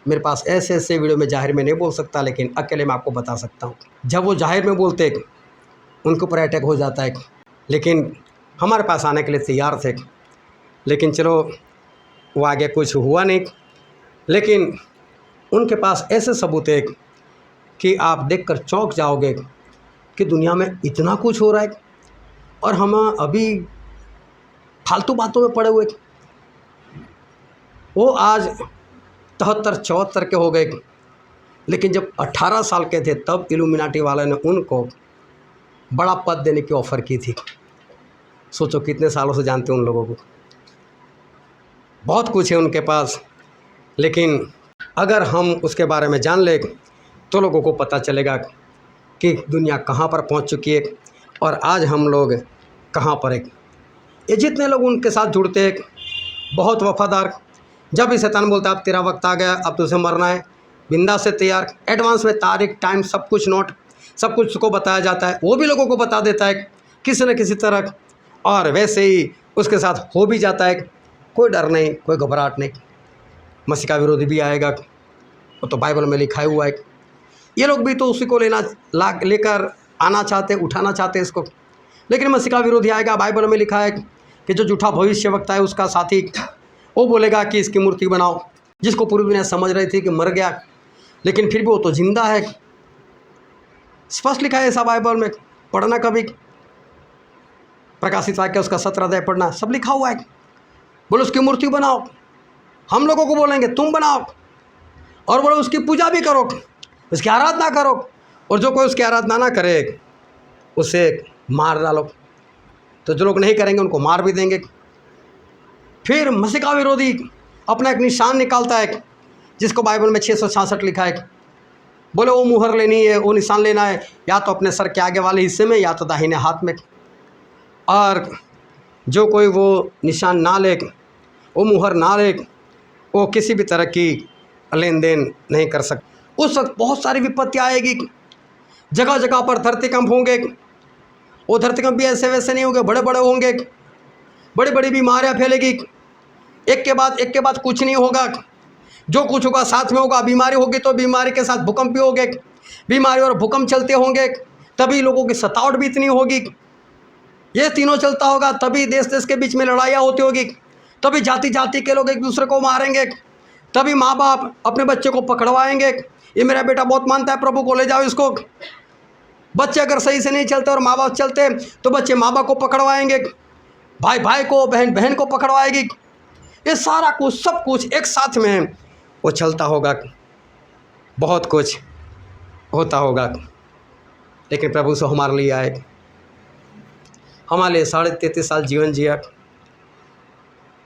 मेरे पास ऐसे ऐसे वीडियो में जाहिर में नहीं बोल सकता, लेकिन अकेले में आपको बता सकता हूँ। जब वो जाहिर में बोलते उनके ऊपर अटैक हो जाता है, लेकिन हमारे पास आने के लिए तैयार थे। लेकिन चलो वो आगे कुछ हुआ नहीं। लेकिन उनके पास ऐसे सबूत है कि आप देखकर चौंक जाओगे कि दुनिया में इतना कुछ हो रहा है और हम अभी फालतू बातों में पड़े हुए। वो आज 73-74 के हो गए, लेकिन जब 18 साल के थे तब इल्यूमिनाटी वाले ने उनको बड़ा पद देने की ऑफ़र की थी। सोचो कितने सालों से जानते हैं उन लोगों को, बहुत कुछ है उनके पास। लेकिन अगर हम उसके बारे में जान लें तो लोगों को पता चलेगा कि दुनिया कहाँ पर पहुंच चुकी है और आज हम लोग कहाँ पर हैं। ये जितने लोग उनके साथ जुड़ते हैं, बहुत वफादार, जब भी शैतान बोलता है अब तेरा वक्त आ गया, अब तुझे मरना है, बिंदा से तैयार, एडवांस में तारीख टाइम सब कुछ नोट, सब कुछ उसको बताया जाता है, वो भी लोगों को बता देता है किसी न किसी तरह, और वैसे ही उसके साथ हो भी जाता है। कोई डर नहीं, कोई घबराहट नहीं। मसीह का विरोधी भी आएगा, वो तो बाइबल में लिखा हुआ है। ये लोग भी तो उसी को लेकर आना चाहते, उठाना चाहते इसको, लेकिन मसीह का विरोधी आएगा। बाइबल में लिखा है कि जो झूठा भविष्यवक्ता है उसका साथी, वो बोलेगा कि इसकी मूर्ति बनाओ, जिसको पूरी दुनिया समझ रही थी कि मर गया, लेकिन फिर भी वो तो जिंदा है। स्पष्ट लिखा है ऐसा बाइबल में, पढ़ना कभी, प्रकाशित वाक्य उसका 17 अध्याय पढ़ना, सब लिखा हुआ है। बोले उसकी मूर्ति बनाओ, हम लोगों को बोलेंगे तुम बनाओ, और बोले उसकी पूजा भी करो, उसकी आराधना करो, और जो कोई उसकी आराधना ना करे उसे मार डालो। तो जो लोग नहीं करेंगे उनको मार भी देंगे। फिर मसीह का विरोधी अपना एक निशान निकालता है, जिसको बाइबल में 666 लिखा है। बोले वो मुहर लेनी है, वो निशान लेना है, या तो अपने सर के आगे वाले हिस्से में या तो दाहिने हाथ में। और जो कोई वो निशान ना ले, वो मुहर ना ले, वो किसी भी तरह की लेन देन नहीं कर सकता। उस वक्त बहुत सारी विपत्ति आएगी, जगह जगह पर धरतीकंप होंगे। वो धरतीकंप भी ऐसे वैसे नहीं होंगे, बड़े बड़े होंगे, बड़ी बड़ी बीमारियाँ फैलेगी, एक के बाद कुछ नहीं होगा, जो कुछ होगा साथ में होगा। बीमारी होगी तो बीमारी के साथ भूकंप भी होंगे, बीमारी और भूकंप चलते होंगे तभी लोगों की सतावट भी इतनी होगी। ये तीनों चलता होगा तभी देश देश के बीच में लड़ाइयाँ होती होगी, तभी जाति जाति के लोग एक दूसरे को मारेंगे, तभी माँ बाप अपने बच्चे को पकड़वाएंगे, ये मेरा बेटा बहुत मानता है प्रभु को ले जाओ इसको। बच्चे अगर सही से नहीं चलते और माँ बाप चलते तो बच्चे माँ बाप को पकड़वाएंगे, भाई भाई को, बहन बहन को पकड़वाएगी। ये सारा कुछ, सब कुछ एक साथ में वो चलता होगा, बहुत कुछ होता होगा। लेकिन प्रभु से हमारे लिए आए, हमारे लिए 33.5 साल जीवन जिया,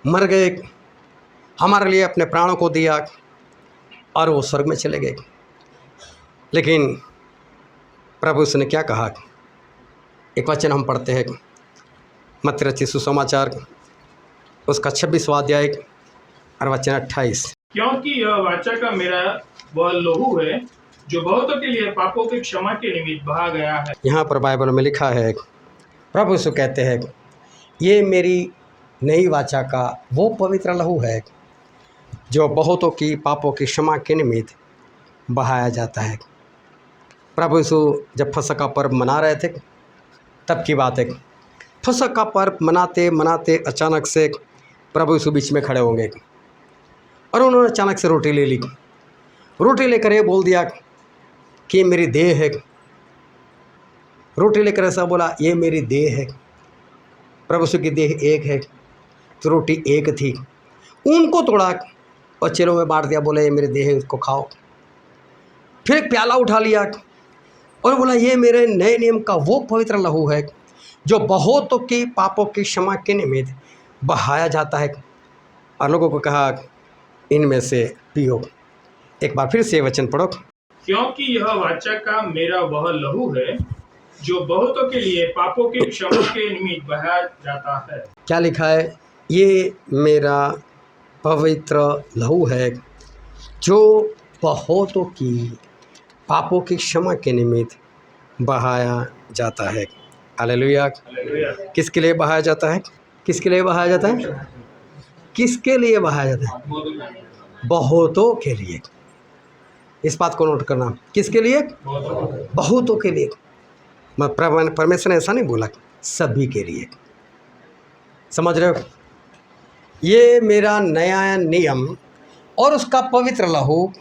मर गए, हमारे लिए अपने प्राणों को दिया और वो स्वर्ग में चले गए। लेकिन प्रभु उसने क्या कहा? एक वचन हम पढ़ते हैं, मत्ती रचित सुसमाचार उसका 26वां अध्याय और वचन 28। क्योंकि यह वाचा का मेरा वह लहू है जो बहुतों के लिए पापों की क्षमा के निमित्त बहा गया है। यहाँ पर बाइबल में लिखा है, प्रभु यीशु कहते हैं ये मेरी नई वाचा का वो पवित्र लहू है जो बहुतों की पापों की क्षमा के निमित्त बहाया जाता है। प्रभु यीशु जब फसह का पर्व मना रहे थे तब की बात है। फसह का पर्व मनाते मनाते अचानक से प्रभु यीशु बीच में खड़े होंगे और उन्होंने अचानक से रोटी ले ली। रोटी लेकर ये बोल दिया कि ये मेरी देह है। रोटी लेकर ऐसा बोला, ये मेरी देह है। प्रभु यीशु की देह एक है तो रोटी एक थी। उनको तोड़ा और चेलों में बांट दिया, बोला ये मेरी देह है, उसको खाओ। फिर एक प्याला उठा लिया और बोला ये मेरे नए नियम का वो पवित्र लहू है जो बहुतों की पापों की क्षमा के निमित्त बहाया जाता है। और लोगों को कहा इनमें से पियो। एक बार फिर से वचन पढ़ो। क्योंकि यह वाचा का मेरा वह लहू है जो बहुतों के लिए पापों की क्षमा के निमित्त बहाया जाता है। क्या लिखा है? ये मेरा पवित्र लहू है जो बहुतों की पापों की क्षमा के निमित्त बहाया जाता है। हालेलुया। किसके लिए बहाया जाता है? किसके लिए बहाया जाता है? किसके लिए बहाया जाता है? बहुतों के लिए। इस बात को नोट करना, किसके लिए? बहुतों के लिए। परमेश्वर ने ऐसा नहीं बोला, सभी के लिए। समझ रहे हो? ये मेरा नया नियम और उसका पवित्र लहू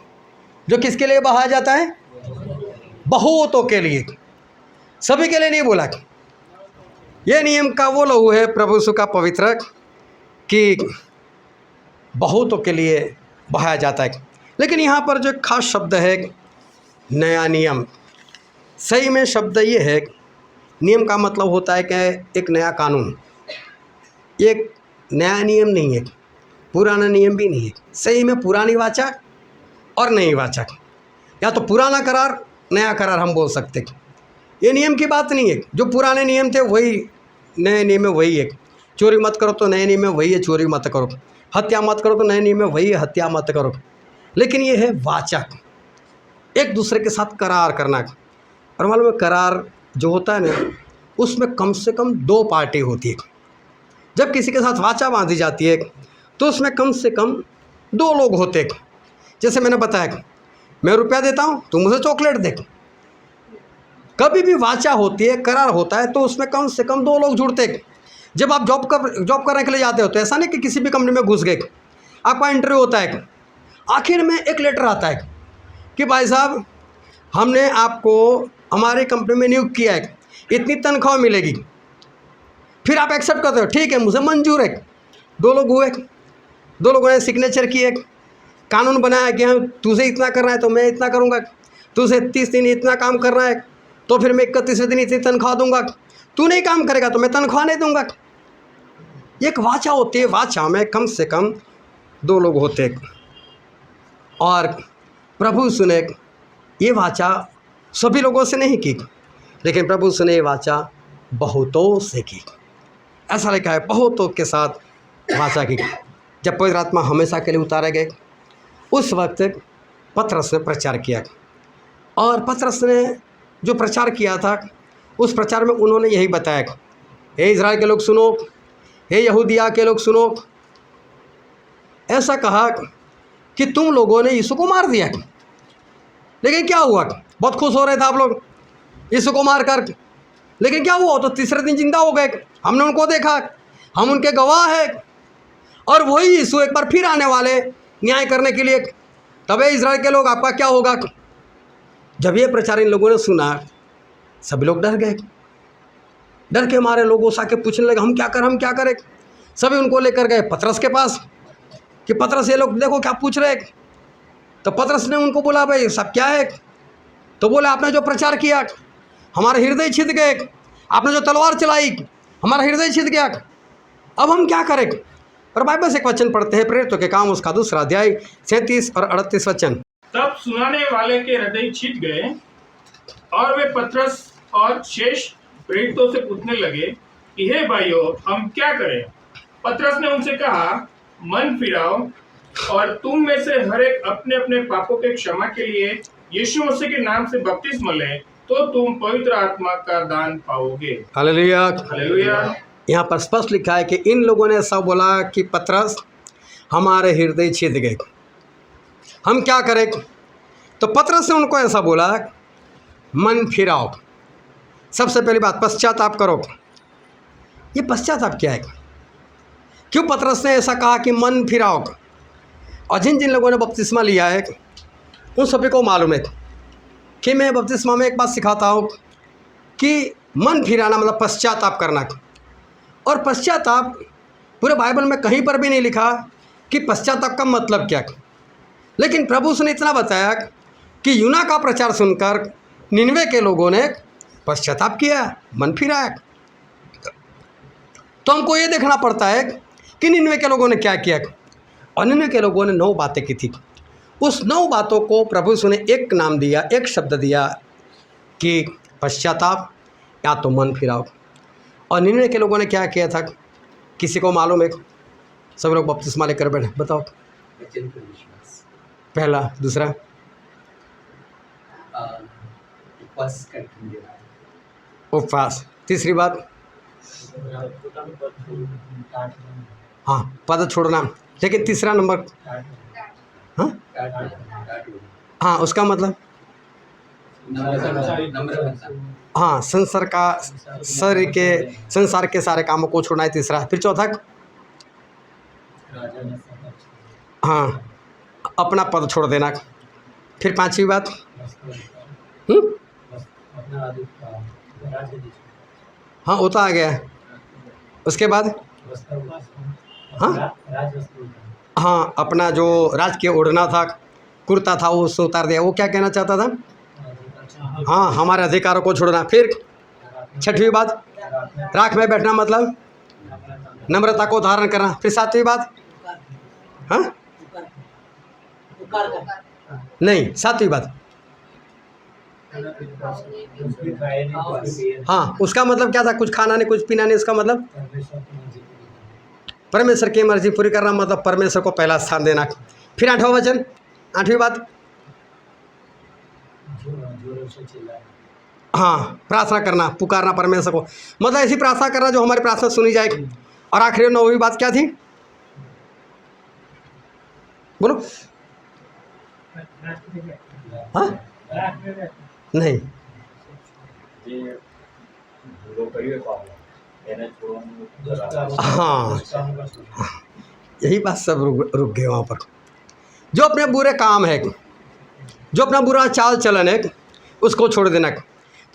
जो किसके लिए बहाया जाता है? बहुतों के लिए, सभी के लिए नहीं बोला। ये नियम का वो लहू है प्रभु यीशु का पवित्र कि बहुतों के लिए बहाया जाता है। लेकिन यहाँ पर जो खास शब्द है नया नियम, सही में शब्द ये है, नियम का मतलब होता है कि एक नया कानून, एक नया नियम नहीं है, पुराना नियम भी नहीं है। सही में पुरानी वाचा और नई वाचा, या तो पुराना करार नया करार हम बोल सकते। ये नियम की बात नहीं है, जो पुराने नियम थे वही नए नियम में वही है। चोरी मत करो तो नए नियम में वही है चोरी मत करो, हत्या मत करो तो नए नियम में वही है हत्या मत करो। लेकिन ये है वाचा, एक दूसरे के साथ करार करना। और मालूम है करार जो होता है ना, उसमें कम से कम 2 पार्टी होती है। जब किसी के साथ वाचा बांधी जाती है तो उसमें कम से कम 2 लोग होते हैं। जैसे मैंने बताया, मैं रुपया देता हूँ, तू मुझे चॉकलेट दे। कभी भी वाचा होती है, करार होता है, तो उसमें कम से कम 2 लोग जुड़ते हैं। जब आप जॉब करने के लिए जाते हो तो ऐसा नहीं कि किसी भी कंपनी में घुस गए, आपका इंटरव्यू होता है, आखिर में एक लेटर आता है कि भाई साहब हमने आपको हमारी कंपनी में नियुक्त किया है, इतनी तनख्वाह मिलेगी। फिर आप एक्सेप्ट करते हो, ठीक है मुझे मंजूर है। 2 लोग हुए, 2 लोगों ने सिग्नेचर किए, कानून बनाया कि हाँ तुझे इतना करना है तो मैं इतना करूँगा, तुझे 30 दिन इतना काम करना है तो फिर मैं 31वें दिन इतनी तनख्वाह दूंगा, तू नहीं काम करेगा तो मैं तनख्वाह नहीं दूंगा। एक वाचा होती है, वाचा में कम से कम 2 लोग होते। और प्रभु सुने ये वाचा सभी लोगों से नहीं की, लेकिन प्रभु सुने ये वाचा बहुतों से की। ऐसा लिखा है बहुतों के साथ वाचा की। जब पवित्र आत्मा हमेशा के लिए उतारे गए, उस वक्त पतरस ने प्रचार किया, और पतरस ने जो प्रचार किया था उस प्रचार में उन्होंने यही बताया, हे इज़राइल के लोग सुनो, हे यहूदिया के लोग सुनो। ऐसा कहा कि तुम लोगों ने यीशु को मार दिया, लेकिन क्या हुआ? बहुत खुश हो रहे थे आप लोग यीशु को मार कर, लेकिन क्या हुआ? तो तीसरे दिन जिंदा हो गए, हमने उनको देखा, हम उनके गवाह हैं। और वही यीशु एक बार फिर आने वाले न्याय करने के लिए। तब इज़राइल के लोग आपका क्या होगा? जब ये प्रचार इन लोगों ने सुना, सभी लोग डर गए, डर के मारे लोगों से आके पूछने लगे हम क्या करें। सभी उनको लेकर गए पतरस के पास कि पतरस ये लोग देखो क्या पूछ रहे। तो पतरस ने उनको बोला भाई सब क्या है? तो बोला आपने जो प्रचार किया हमारे हृदय छिद गए, आपने जो तलवार चलाई हमारा हृदय छिद गया, अब हम क्या करें? और बाइबल से एक वचन पढ़ते हैं, प्रेरितों के काम उसका 2 अध्याय 37 और 38 वचन। तब सुनाने वाले के हृदय छिद गए और वे पतरस और शेष प्रेरितों से पूछने लगे कि हे भाइयों हम क्या करें? पतरस ने उनसे कहा मन फिराओ और तुम में से हर एक अपने अपने पापों के क्षमा के लिए यीशु मसीह के नाम से बपतिस्मा ले, तो तुम पवित्र आत्मा का दान पाओगे। Hallelujah, hallelujah. यहाँ पर स्पष्ट लिखा है कि इन लोगों ने ऐसा बोला कि पतरस हमारे हृदय छिद गए, हम क्या करें? तो पतरस ने उनको ऐसा बोला मन फिराओ। सबसे पहली बात पश्चाताप करो। ये पश्चाताप क्या है? क्यों पतरस ने ऐसा कहा कि मन फिराओ? और जिन जिन लोगों ने बपतिस्मा लिया है उन सभी को मालूम है कि मैं बपतिस्मा में एक बात सिखाता हूँ कि मन फिराना मतलब पश्चाताप करना। और पश्चाताप पूरे बाइबल में कहीं पर भी नहीं लिखा कि पश्चाताप का मतलब क्या। लेकिन प्रभु ने इतना बताया कि यूना का प्रचार सुनकर निनवे के लोगों ने पश्चाताप किया, मन फिराया। तो हमको ये देखना पड़ता है कि निनवे के लोगों ने क्या किया। और निनवे के लोगों ने 9 बातें की थी। उस 9 बातों को प्रभु ने एक नाम दिया, एक शब्द दिया कि पश्चाताप या तो मन फिराओ। और निनवे के लोगों ने क्या किया था किसी को मालूम है? सब लोग बपतिस्मा लेकर बैठे, बताओ। पहला, दूसरा उपवास, तीसरी बात हाँ पद छोड़ना। लेकिन तीसरा नंबर हाँ उसका मतलब हाँ संसार के सारे कामों को छोड़ना है तीसरा। फिर चौथा हाँ अपना पद छोड़ देना। फिर पांचवी बात, हाँ वो तो आ गया है। उसके बाद हाँ हाँ, अपना जो राजकीय ओढ़ना था, कुर्ता था, वो उससे उतार दिया। वो क्या कहना चाहता था? हाँ, हमारे अधिकारों को छोड़ना। फिर छठवीं बात, राख में बैठना मतलब नम्रता को धारण करना। फिर सातवीं बात, हाँ नहीं, सातवीं बात, हाँ उसका मतलब क्या था? कुछ खाना नहीं, कुछ पीना नहीं, इसका मतलब परमेश्वर की मर्जी पूरी करना, मतलब परमेश्वर को पहला स्थान देना। फिर आठवां वचन, आठवीं बात, हाँ प्रार्थना करना, पुकारना परमेश्वर को, मतलब ऐसी प्रार्थना करना जो हमारी प्रार्थना सुनी जाए। और आखिरी नौवीं बात क्या थी? बोलो। हाँ नहीं, हाँ यही बात सब रुक गए वहाँ पर। जो अपने बुरे काम है, जो अपना बुरा चाल चलन है, उसको छोड़ देना।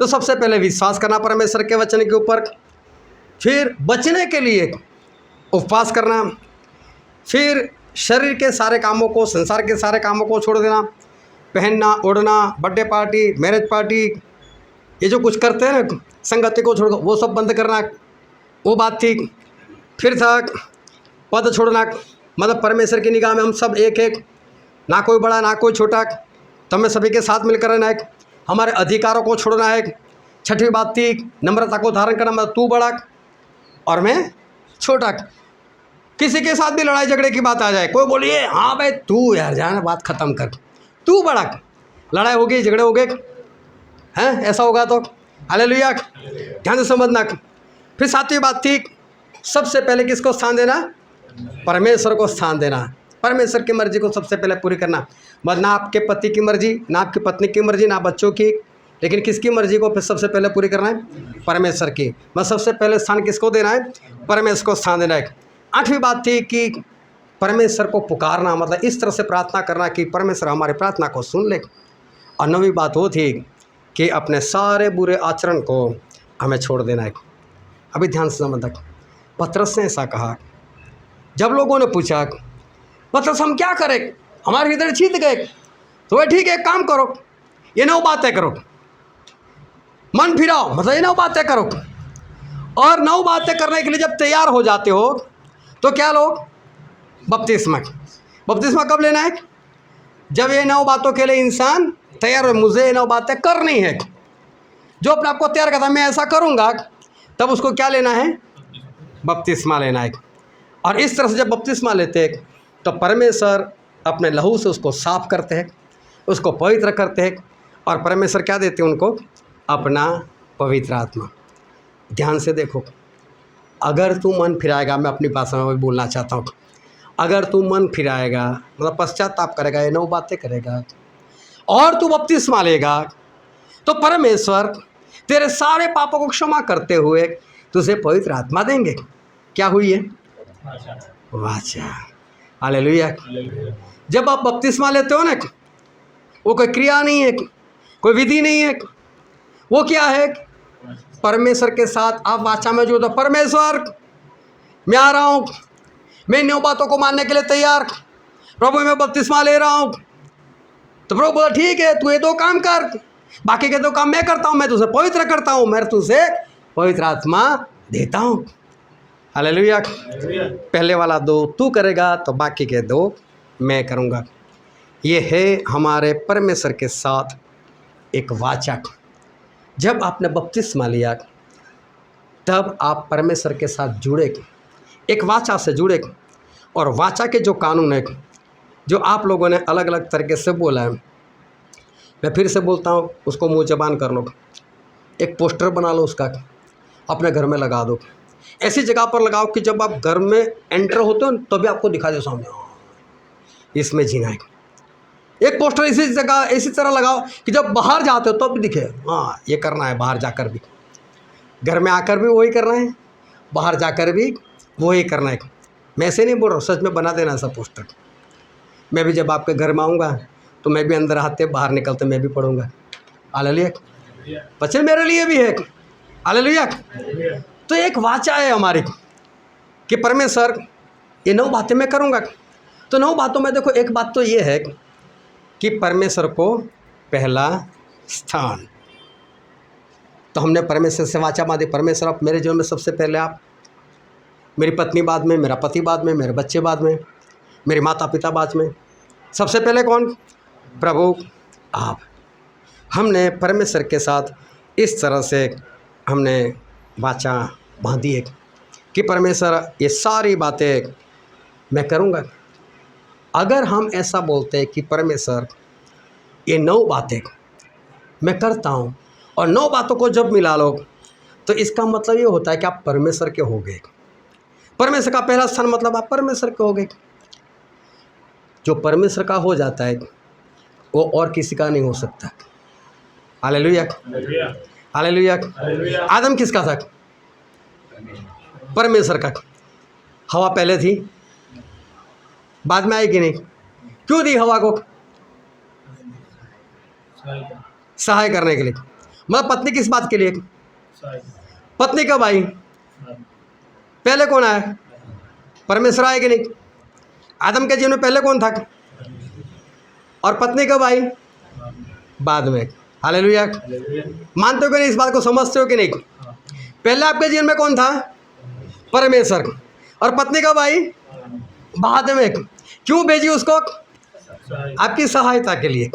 तो सबसे पहले विश्वास करना परमेश्वर के वचन के ऊपर, फिर बचने के लिए उपवास करना, फिर शरीर के सारे कामों को, संसार के सारे कामों को छोड़ देना। पहनना, ओढ़ना, बर्थडे पार्टी, मैरिज पार्टी, ये जो कुछ करते हैं ना, संगति को छोड़, वो सब बंद करना, वो बात थी। फिर था पद छोड़ना, मतलब परमेश्वर की निगाह में हम सब एक एक, ना कोई बड़ा ना कोई छोटा, तो हमें सभी के साथ मिलकर रहना है। हमारे अधिकारों को छोड़ना है। छठवीं बात थी नम्रता को धारण करना, मतलब तू बड़ा और मैं छोटा। किसी के साथ भी लड़ाई झगड़े की बात आ जाए, कोई बोलिए हाँ भाई तू यार जाना, बात ख़त्म कर, तू बड़ा, लड़ाई होगी, झगड़े हो गए हैं, ऐसा होगा तो हालेलुया, ध्यान से समझना। फिर सातवीं बात थी सबसे पहले किसको स्थान देना? परमेश्वर को स्थान देना। परमेश्वर की मर्जी को सबसे पहले पूरी करना, मतलब ना आपके पति की मर्जी, ना आपकी पत्नी की मर्जी, ना बच्चों की, लेकिन किसकी मर्जी को फिर सबसे पहले पूरी करना है? परमेश्वर की। बस सबसे पहले स्थान किसको देना है? परमेश्वर को स्थान देना है। आठवीं बात थी कि परमेश्वर को पुकारना, मतलब इस तरह से प्रार्थना करना कि परमेश्वर हमारी प्रार्थना को सुन ले। और नवीं बात वो थी कि अपने सारे बुरे आचरण को हमें छोड़ देना है। अभी ध्यान से समझ तक पतरस ने ऐसा कहा, जब लोगों ने पूछा पतरस हम क्या करें, हमारे हृदय जीत गए, तो वह ठीक है, एक काम करो, ये 9 बातें करो, मन फिराओ, मतलब ये 9 बातें करो। और 9 बातें करने के लिए जब तैयार हो जाते हो तो क्या लो? बपतिस्मा। बपतिस्मा कब लेना है? जब ये 9 बातों के लिए इंसान तैयार हो, मुझे ये 9 बातें करनी है, जो अपने आप को तैयार करता मैं ऐसा करूँगा, तब उसको क्या लेना है? बपतिस्मा लेना है। और इस तरह से जब बपतिस्मा लेते हैं तो परमेश्वर अपने लहू से उसको साफ करते हैं, उसको पवित्र करते हैं, और परमेश्वर क्या देते हैं उनको? अपना पवित्र आत्मा। ध्यान से देखो, अगर तू मन फिराएगा, मैं अपनी भाषा में भी बोलना चाहता हूँ, अगर तू मन फिराएगा मतलब पश्चाताप करेगा, ये 9 बातें करेगा और तू बपतिस्मा लेगा, तो परमेश्वर तेरे सारे पापों को क्षमा करते हुए तुझे पवित्र आत्मा देंगे। क्या हुई है? वाचा। हालेलुया। जब आप बपतिस्मा लेते हो ना, वो कोई क्रिया नहीं है, कोई विधि नहीं है, वो क्या है? परमेश्वर के साथ आप वाचा में जुड़ो, परमेश्वर मैं आ रहा हूँ, मैं इन 9 बातों को मानने के लिए तैयार, प्रभु मैं बपतिस्मा ले रहा हूँ। तो प्रभु बोला ठीक है, तू ये 2 काम कर, बाकी के 2 काम मैं करता हूँ, मैं तुझे पवित्र करता हूँ, मैं तुझे पवित्र आत्मा देता हूँ। हालेलुया। पहले वाला 2 तू करेगा तो बाकी के 2 मैं करूँगा। ये है हमारे परमेश्वर के साथ एक वाचा। जब आपने बपतिस्मा लिया तब आप परमेश्वर के साथ जुड़े, एक वाचा से जुड़े, और वाचा के जो कानून है, जो आप लोगों ने अलग अलग तरीके से बोला है, मैं फिर से बोलता हूँ, उसको मुँह ज़बान कर लो। एक पोस्टर बना लो, उसका अपने घर में लगा दो, ऐसी जगह पर लगाओ कि जब आप घर में एंटर होते हो तभी आपको दिखा दे सामने, इसमें जीना है। एक पोस्टर इसी जगह इसी तरह लगाओ कि जब बाहर जाते हो तब भी दिखे, हाँ ये करना है, बाहर जाकर भी, घर में आकर भी वही करना है, बाहर जाकर भी वही करना है। मैं ऐसे नहीं बोल रहा हूँ, सच में बना देना ऐसा पोस्टर। मैं भी जब आपके घर में आऊँगा तो मैं भी अंदर आते बाहर निकलते मैं भी पढ़ूंगा। हालेलुया। वचन मेरे लिए भी है। हालेलुया। तो एक वाचा है हमारी कि परमेश्वर ये 9 बातें मैं करूंगा। तो 9 बातों में देखो, एक बात तो ये है कि परमेश्वर को पहला स्थान। तो हमने परमेश्वर से वाचा बांधी, परमेश्वर आप मेरे जीवन में सबसे पहले आप, मेरी पत्नी बाद में, मेरा पति बाद में, मेरे बच्चे बाद में, मेरे माता पिता बाद में, सबसे पहले कौन? प्रभु आप। हमने परमेश्वर के साथ इस तरह से हमने वाचा बांधी है कि परमेश्वर ये सारी बातें मैं करूँगा। अगर हम ऐसा बोलते हैं कि परमेश्वर ये 9 बातें मैं करता हूँ, और 9 बातों को जब मिला लो तो इसका मतलब ये होता है कि आप परमेश्वर के हो गए। परमेश्वर का पहला स्थान मतलब आप परमेश्वर के हो गए। जो परमेश्वर का हो जाता है वो और किसी का नहीं हो सकता। हालेलुया। हालेलुया। आदम किसका था? परमेश्वर का। हवा पहले थी, बाद में आई कि नहीं? क्यों दी हवा को? सहाय करने के लिए। मतलब पत्नी किस बात के लिए? पत्नी कब आई? पहले कौन आया? परमेश्वर आए कि नहीं? आदम के जीवन में पहले कौन था? और पत्नी कब आई? बाद में। हालेलुया। मानते हो कि नहीं? इस बात को समझते हो कि नहीं? पहले आपके जीवन में कौन था? परमेश्वर। और पत्नी कब आई? बाद में। क्यों भेजी उसको? आपकी सहायता के लिए।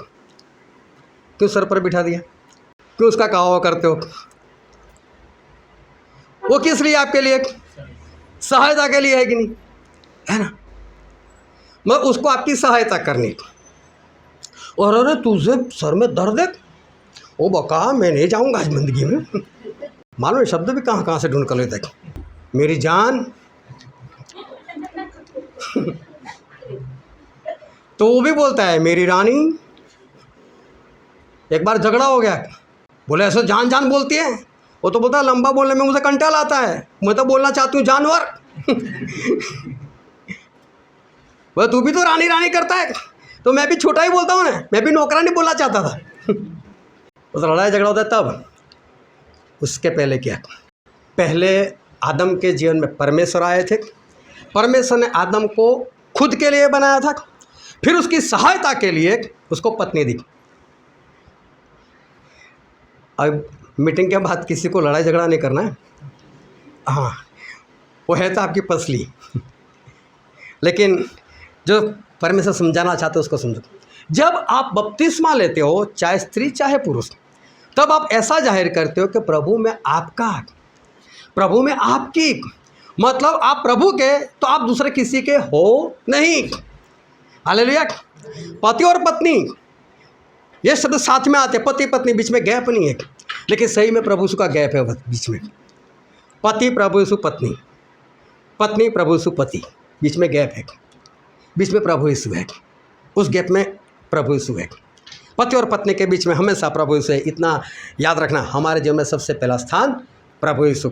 क्यों सर पर बिठा दिया? क्यों उसका कहा करते हो? वो किस लिए? आपके लिए, सहायता के लिए है कि नहीं? है ना? मैं उसको आपकी सहायता करनी। और अरे तुझे सर में दर्द है? ओ बका, मैं नहीं जाऊंगा आज जिंदगी में। मालूम शब्द भी कहाँ कहाँ से ढूंढ कर लेता है। मेरी जान। तो वो भी बोलता है मेरी रानी। एक बार झगड़ा हो गया, बोले ऐसा जान जान बोलती है। वो तो बोलता है लंबा बोलने में मुझे कंटाल आता है, मैं तो बोलना चाहती हूँ जानवर। वह तू भी तो रानी रानी करता है, तो मैं भी छोटा ही बोलता हूँ ना, मैं भी नौकरानी बोलना चाहता था। तो लड़ाई झगड़ा होता है तब। उसके पहले क्या? पहले आदम के जीवन में परमेश्वर आए थे। परमेश्वर ने आदम को खुद के लिए बनाया था, फिर उसकी सहायता के लिए उसको पत्नी दी। अब मीटिंग के बाद किसी को लड़ाई झगड़ा नहीं करना है। हाँ, वो है तो आपकी पसली, लेकिन जो परमेश्वर समझाना चाहते हो उसको समझो। जब आप बपतिस्मा लेते हो, चाहे स्त्री चाहे पुरुष, तब आप ऐसा जाहिर करते हो कि प्रभु में आपका, प्रभु में आपकी, मतलब आप प्रभु के तो आप दूसरे किसी के हो नहीं। हालेलुया। पति और पत्नी ये शब्द साथ में आते, पति पत्नी, बीच में गैप नहीं है, लेकिन सही में प्रभु यीशु का गैप है बीच में। पति प्रभु यीशु पत्नी, पत्नी प्रभु यीशु पति, बीच में गैप है, बीच में प्रभु यीशु है, उस गैप में प्रभु यीशु है। पति और पत्नी के बीच में हमेशा प्रभु यीशु है। इतना याद रखना, हमारे जीवन में सबसे पहला स्थान प्रभु यीशु।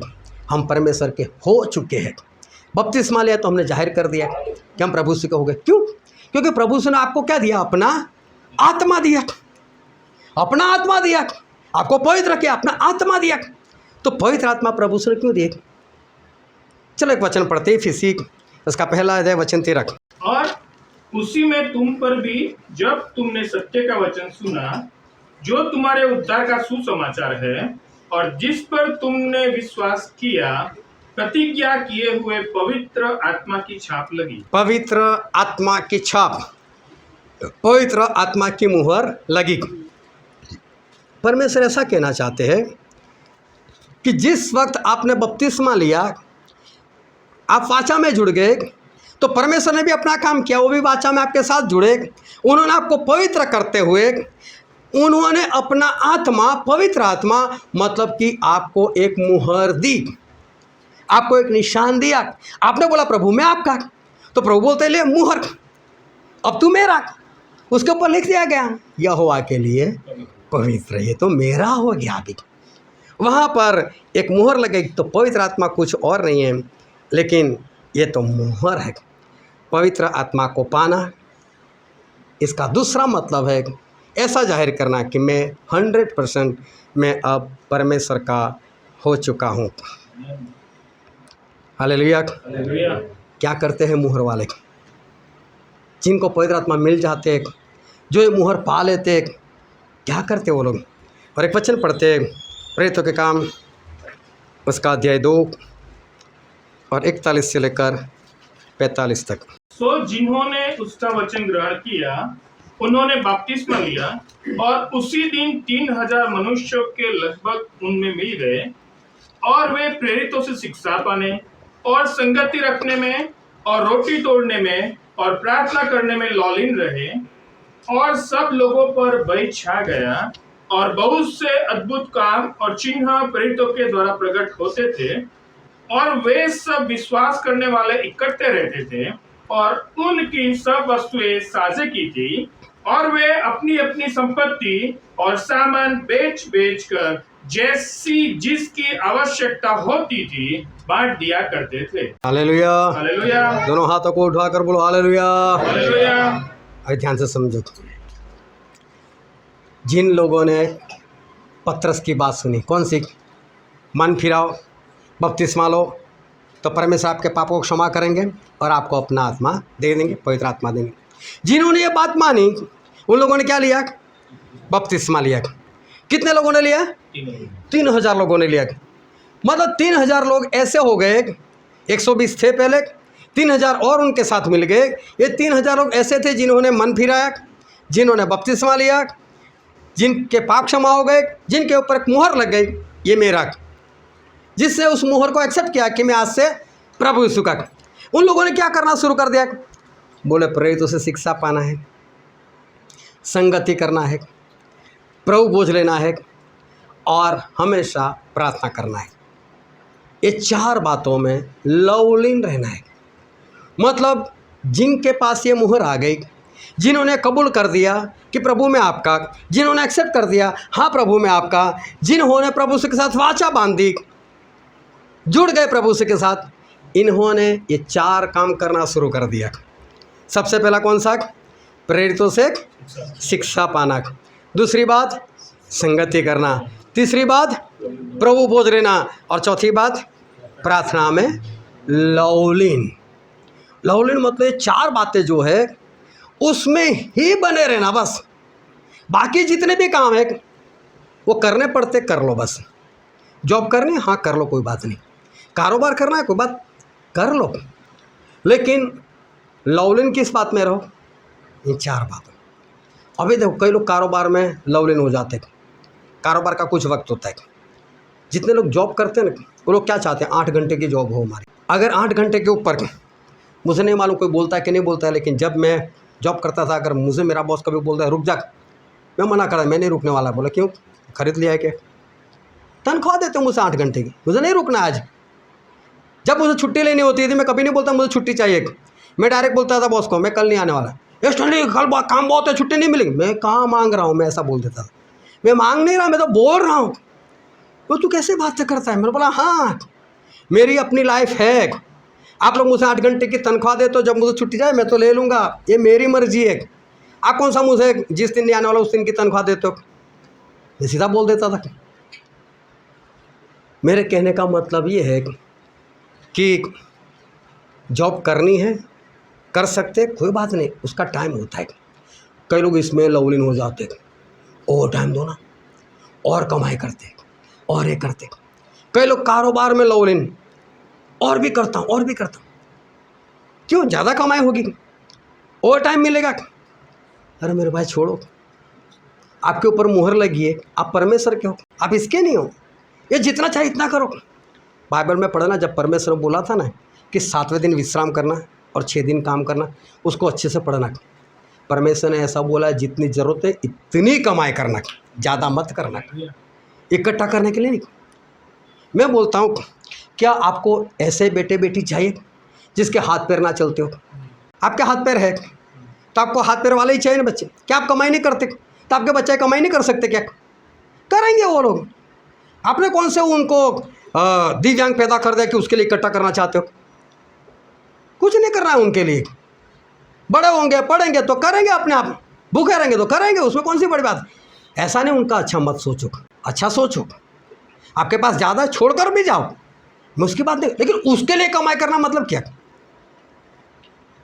हम परमेश्वर के हो चुके हैं। बपतिस्मा लिया तो हमने जाहिर कर दिया कि हम प्रभु यीशु के हो गए। क्यों? क्योंकि प्रभु यीशु ने आपको क्या दिया? अपना आत्मा दिया। अपना आत्मा दिया, आपको पवित्र किया, अपना आत्मा दिया। तो पवित्र आत्मा प्रभु यीशु ने क्यों दिए? चलो एक वचन पढ़ते ही, फिर उसका पहला अध्याय वचन 13। और उसी में तुम पर भी जब तुमने सत्य का वचन सुना, जो तुम्हारे उद्धार का सुसमाचार है, और जिस पर तुमने विश्वास किया, प्रतिज्ञा किए हुए पवित्र आत्मा की छाप लगी। पवित्र आत्मा की छाप, पवित्र आत्मा की मुहर लगी। परमेश्वर ऐसा कहना चाहते हैं कि जिस वक्त आपने बपतिस्मा लिया, आप वाचा में जुड़ गए, तो परमेश्वर ने भी अपना काम किया, वो भी वाचा में आपके साथ जुड़े। उन्होंने आपको पवित्र करते हुए उन्होंने अपना आत्मा, पवित्र आत्मा, मतलब कि आपको एक मुहर दी, आपको एक निशान दिया। आपने बोला प्रभु मैं आपका, तो प्रभु बोलते ले मुहर, अब तू मेरा। उसके ऊपर लिख दिया गया यहोवा के लिए पवित्र, ये तो मेरा हो गया। अभी वहाँ पर एक मुहर लगेगी। तो पवित्र आत्मा कुछ और नहीं है, लेकिन ये तो मुहर है। पवित्र आत्मा को पाना, इसका दूसरा मतलब है ऐसा जाहिर करना कि मैं 100% मैं अब परमेश्वर का हो चुका हूँ। हालेलुया। हालेलुया। क्या करते हैं मुहर वाले, जिनको पवित्र आत्मा मिल जाते हैं, जो ये मुहर पा लेते हैं, क्या करते वो लोग? और एक वचन पढ़ते हैं, प्रेरितों के काम उसका अध्याय 2 और 41 से लेकर 45 तक। सो जिन्होंने उसका वचन ग्रहण किया उन्होंने बपतिस्मा लिया और उसी दिन 3000 मनुष्यों के लगभग उनमें मिल गए और वे प्रेरितों से शिक्षा पाने और संगति रखने में और रोटी तोड़ने में और प्रार्थना करने में लौलीन रहे। और सब लोगों पर भय छा गया और बहुत से अद्भुत काम और चिन्ह प्रेरितों के द्वारा प्रकट होते थे और वे सब विश्वास करने वाले इकट्ठे रहते थे और उनकी सब वस्तुएं साझे की थी और वे अपनी अपनी संपत्ति और सामान बेच बेच कर जैसी जिसकी आवश्यकता होती थी बांट दिया करते थे। हालेलुया। हालेलुया। दोनों हाथों को उठाकर बोलो हालेलुया। हालेलुया। अरे ध्यान से समझो, जिन लोगों ने पतरस की बात सुनी, कौन सी? मन फिराओ, बपतिस्मा लो तो परमेश्वर आपके पापों को क्षमा करेंगे और आपको अपना आत्मा दे देंगे, पवित्र आत्मा देंगे। जिन्होंने ये बात मानी उन लोगों ने क्या लिया? बपतिस्मा लिया। कितने लोगों ने लिया? 3000 लोगों ने लिया। मतलब 3000 लोग ऐसे हो गए, 120 थे पहले, 3000 और उनके साथ मिल गए। ये 3000 लोग ऐसे थे जिन्होंने मन फिराया, जिन्होंने बपतिस्मा लिया, जिनके पाप क्षमा हो गए, जिनके ऊपर एक मुहर लग गई, ये मेरा, जिससे उस मुहर को एक्सेप्ट किया कि मैं आज से प्रभु यीशु का। उन लोगों ने क्या करना शुरू कर दिया? बोले प्रेरितों से शिक्षा पाना है, संगति करना है, प्रभु बोझ लेना है और हमेशा प्रार्थना करना है। ये 4 बातों में लवलीन रहना है। मतलब जिनके पास ये मुहर आ गई, जिन्होंने कबूल कर दिया कि प्रभु में आपका, जिन्होंने एक्सेप्ट कर दिया हाँ प्रभु में आपका, जिन्होंने प्रभु के साथ वाचा बांध दी, जुड़ गए प्रभु के साथ, इन्होंने ये 4 काम करना शुरू कर दिया। सबसे पहला कौन सा? प्रेरितों से शिक्षा पाना। दूसरी बात संगति करना। तीसरी बात प्रभु बोझ लेना। और चौथी बात प्रार्थना में लवलीन। लवलीन मतलब ये 4 बातें जो है उसमें ही बने रहना बस। बाकी जितने भी काम है वो करने पड़ते, कर लो बस। जॉब करनी, हाँ कर लो, कोई बात नहीं। कारोबार करना है, कोई बात, कर लो। लेकिन लवलीन किस बात में रहो? ये 4 बात। अभी देखो कई लोग कारोबार में लवलीन हो जाते हैं। कारोबार का कुछ वक्त होता है। जितने लोग जॉब करते हैं ना, वो लोग क्या चाहते हैं? 8 घंटे की जॉब हो हमारी। अगर 8 घंटे के ऊपर, मुझे नहीं मालूम कोई बोलता है कि नहीं बोलता है, लेकिन जब मैं जॉब करता था, अगर मुझे मेरा बॉस कभी बोलता है रुक जा, मैं मना करा, मैं नहीं रुकने वाला। बोला क्यों? खरीद लिया है क्या? तनख्वाह देते हो मुझसे 8 घंटे की, मुझे नहीं रुकना आज। जब मुझे छुट्टी लेनी होती थी, मैं कभी नहीं बोलता मुझे छुट्टी चाहिए। मैं डायरेक्ट बोलता था बॉस को मैं कल नहीं आने वाला। ये ठंडी कल काम बहुत है, छुट्टी नहीं मिलेगी। मैं कहाँ मांग रहा हूँ, मैं ऐसा बोल देता था। मैं मांग नहीं रहा, मैं तो बोल रहा हूँ। वो तू कैसे बातें करता है? मैंने बोला हाँ मेरी अपनी लाइफ है। आप लोग मुझे 8 घंटे की तनख्वाह दे तो जब मुझे छुट्टी जाए मैं तो ले लूँगा, ये मेरी मर्जी है। आप कौन सा मुझे जिस दिन नहीं आने वाला उस दिन की तनख्वाह देते हो? मैं सीधा बोल देता था। मेरे कहने का मतलब ये है कि जॉब करनी है, कर सकते, कोई बात नहीं, उसका टाइम होता है। कई लोग इसमें लवलीन हो जाते, ओवर टाइम दो ना, और कमाई करते और ये करते। कई लोग कारोबार में लवलीन, और भी करता हूँ और भी करता हूँ। क्यों? ज़्यादा कमाई होगी, ओवर टाइम मिलेगा। अरे मेरे भाई छोड़ो, आपके ऊपर मुहर लगी है, आप परमेश्वर के हो, आप इसके नहीं हो। ये जितना चाहिए इतना करो। बाइबल में पढ़ना, जब परमेश्वर ने बोला था ना कि 7वें दिन विश्राम करना और 6 दिन काम करना, उसको अच्छे से पढ़ना। परमेश्वर ने ऐसा बोला है जितनी ज़रूरत है इतनी कमाई करना, ज़्यादा मत करना, इकट्ठा करने के लिए नहीं। मैं बोलता हूँ क्या आपको ऐसे बेटे बेटी चाहिए जिसके हाथ पैर ना चलते हो? आपके हाथ पैर है तो आपको हाथ पैर वाले ही चाहिए ना बच्चे। क्या आप कमाई नहीं करते तो आपके बच्चे कमाई नहीं कर सकते? क्या करेंगे वो लोग? आपने कौन से उनको दिव्यांग पैदा कर दिया कि उसके लिए इकट्ठा करना चाहते हो? कुछ नहीं करना है उनके लिए। बड़े होंगे, पढ़ेंगे तो करेंगे अपने आप। भूखे रहेंगे तो करेंगे, उसमें कौन सी बड़ी बात। ऐसा नहीं उनका अच्छा मत सोचो, अच्छा सोचो। आपके पास ज़्यादा छोड़कर भी जाओ, मैं उसकी बात नहीं, लेकिन उसके लिए कमाई करना मतलब क्या।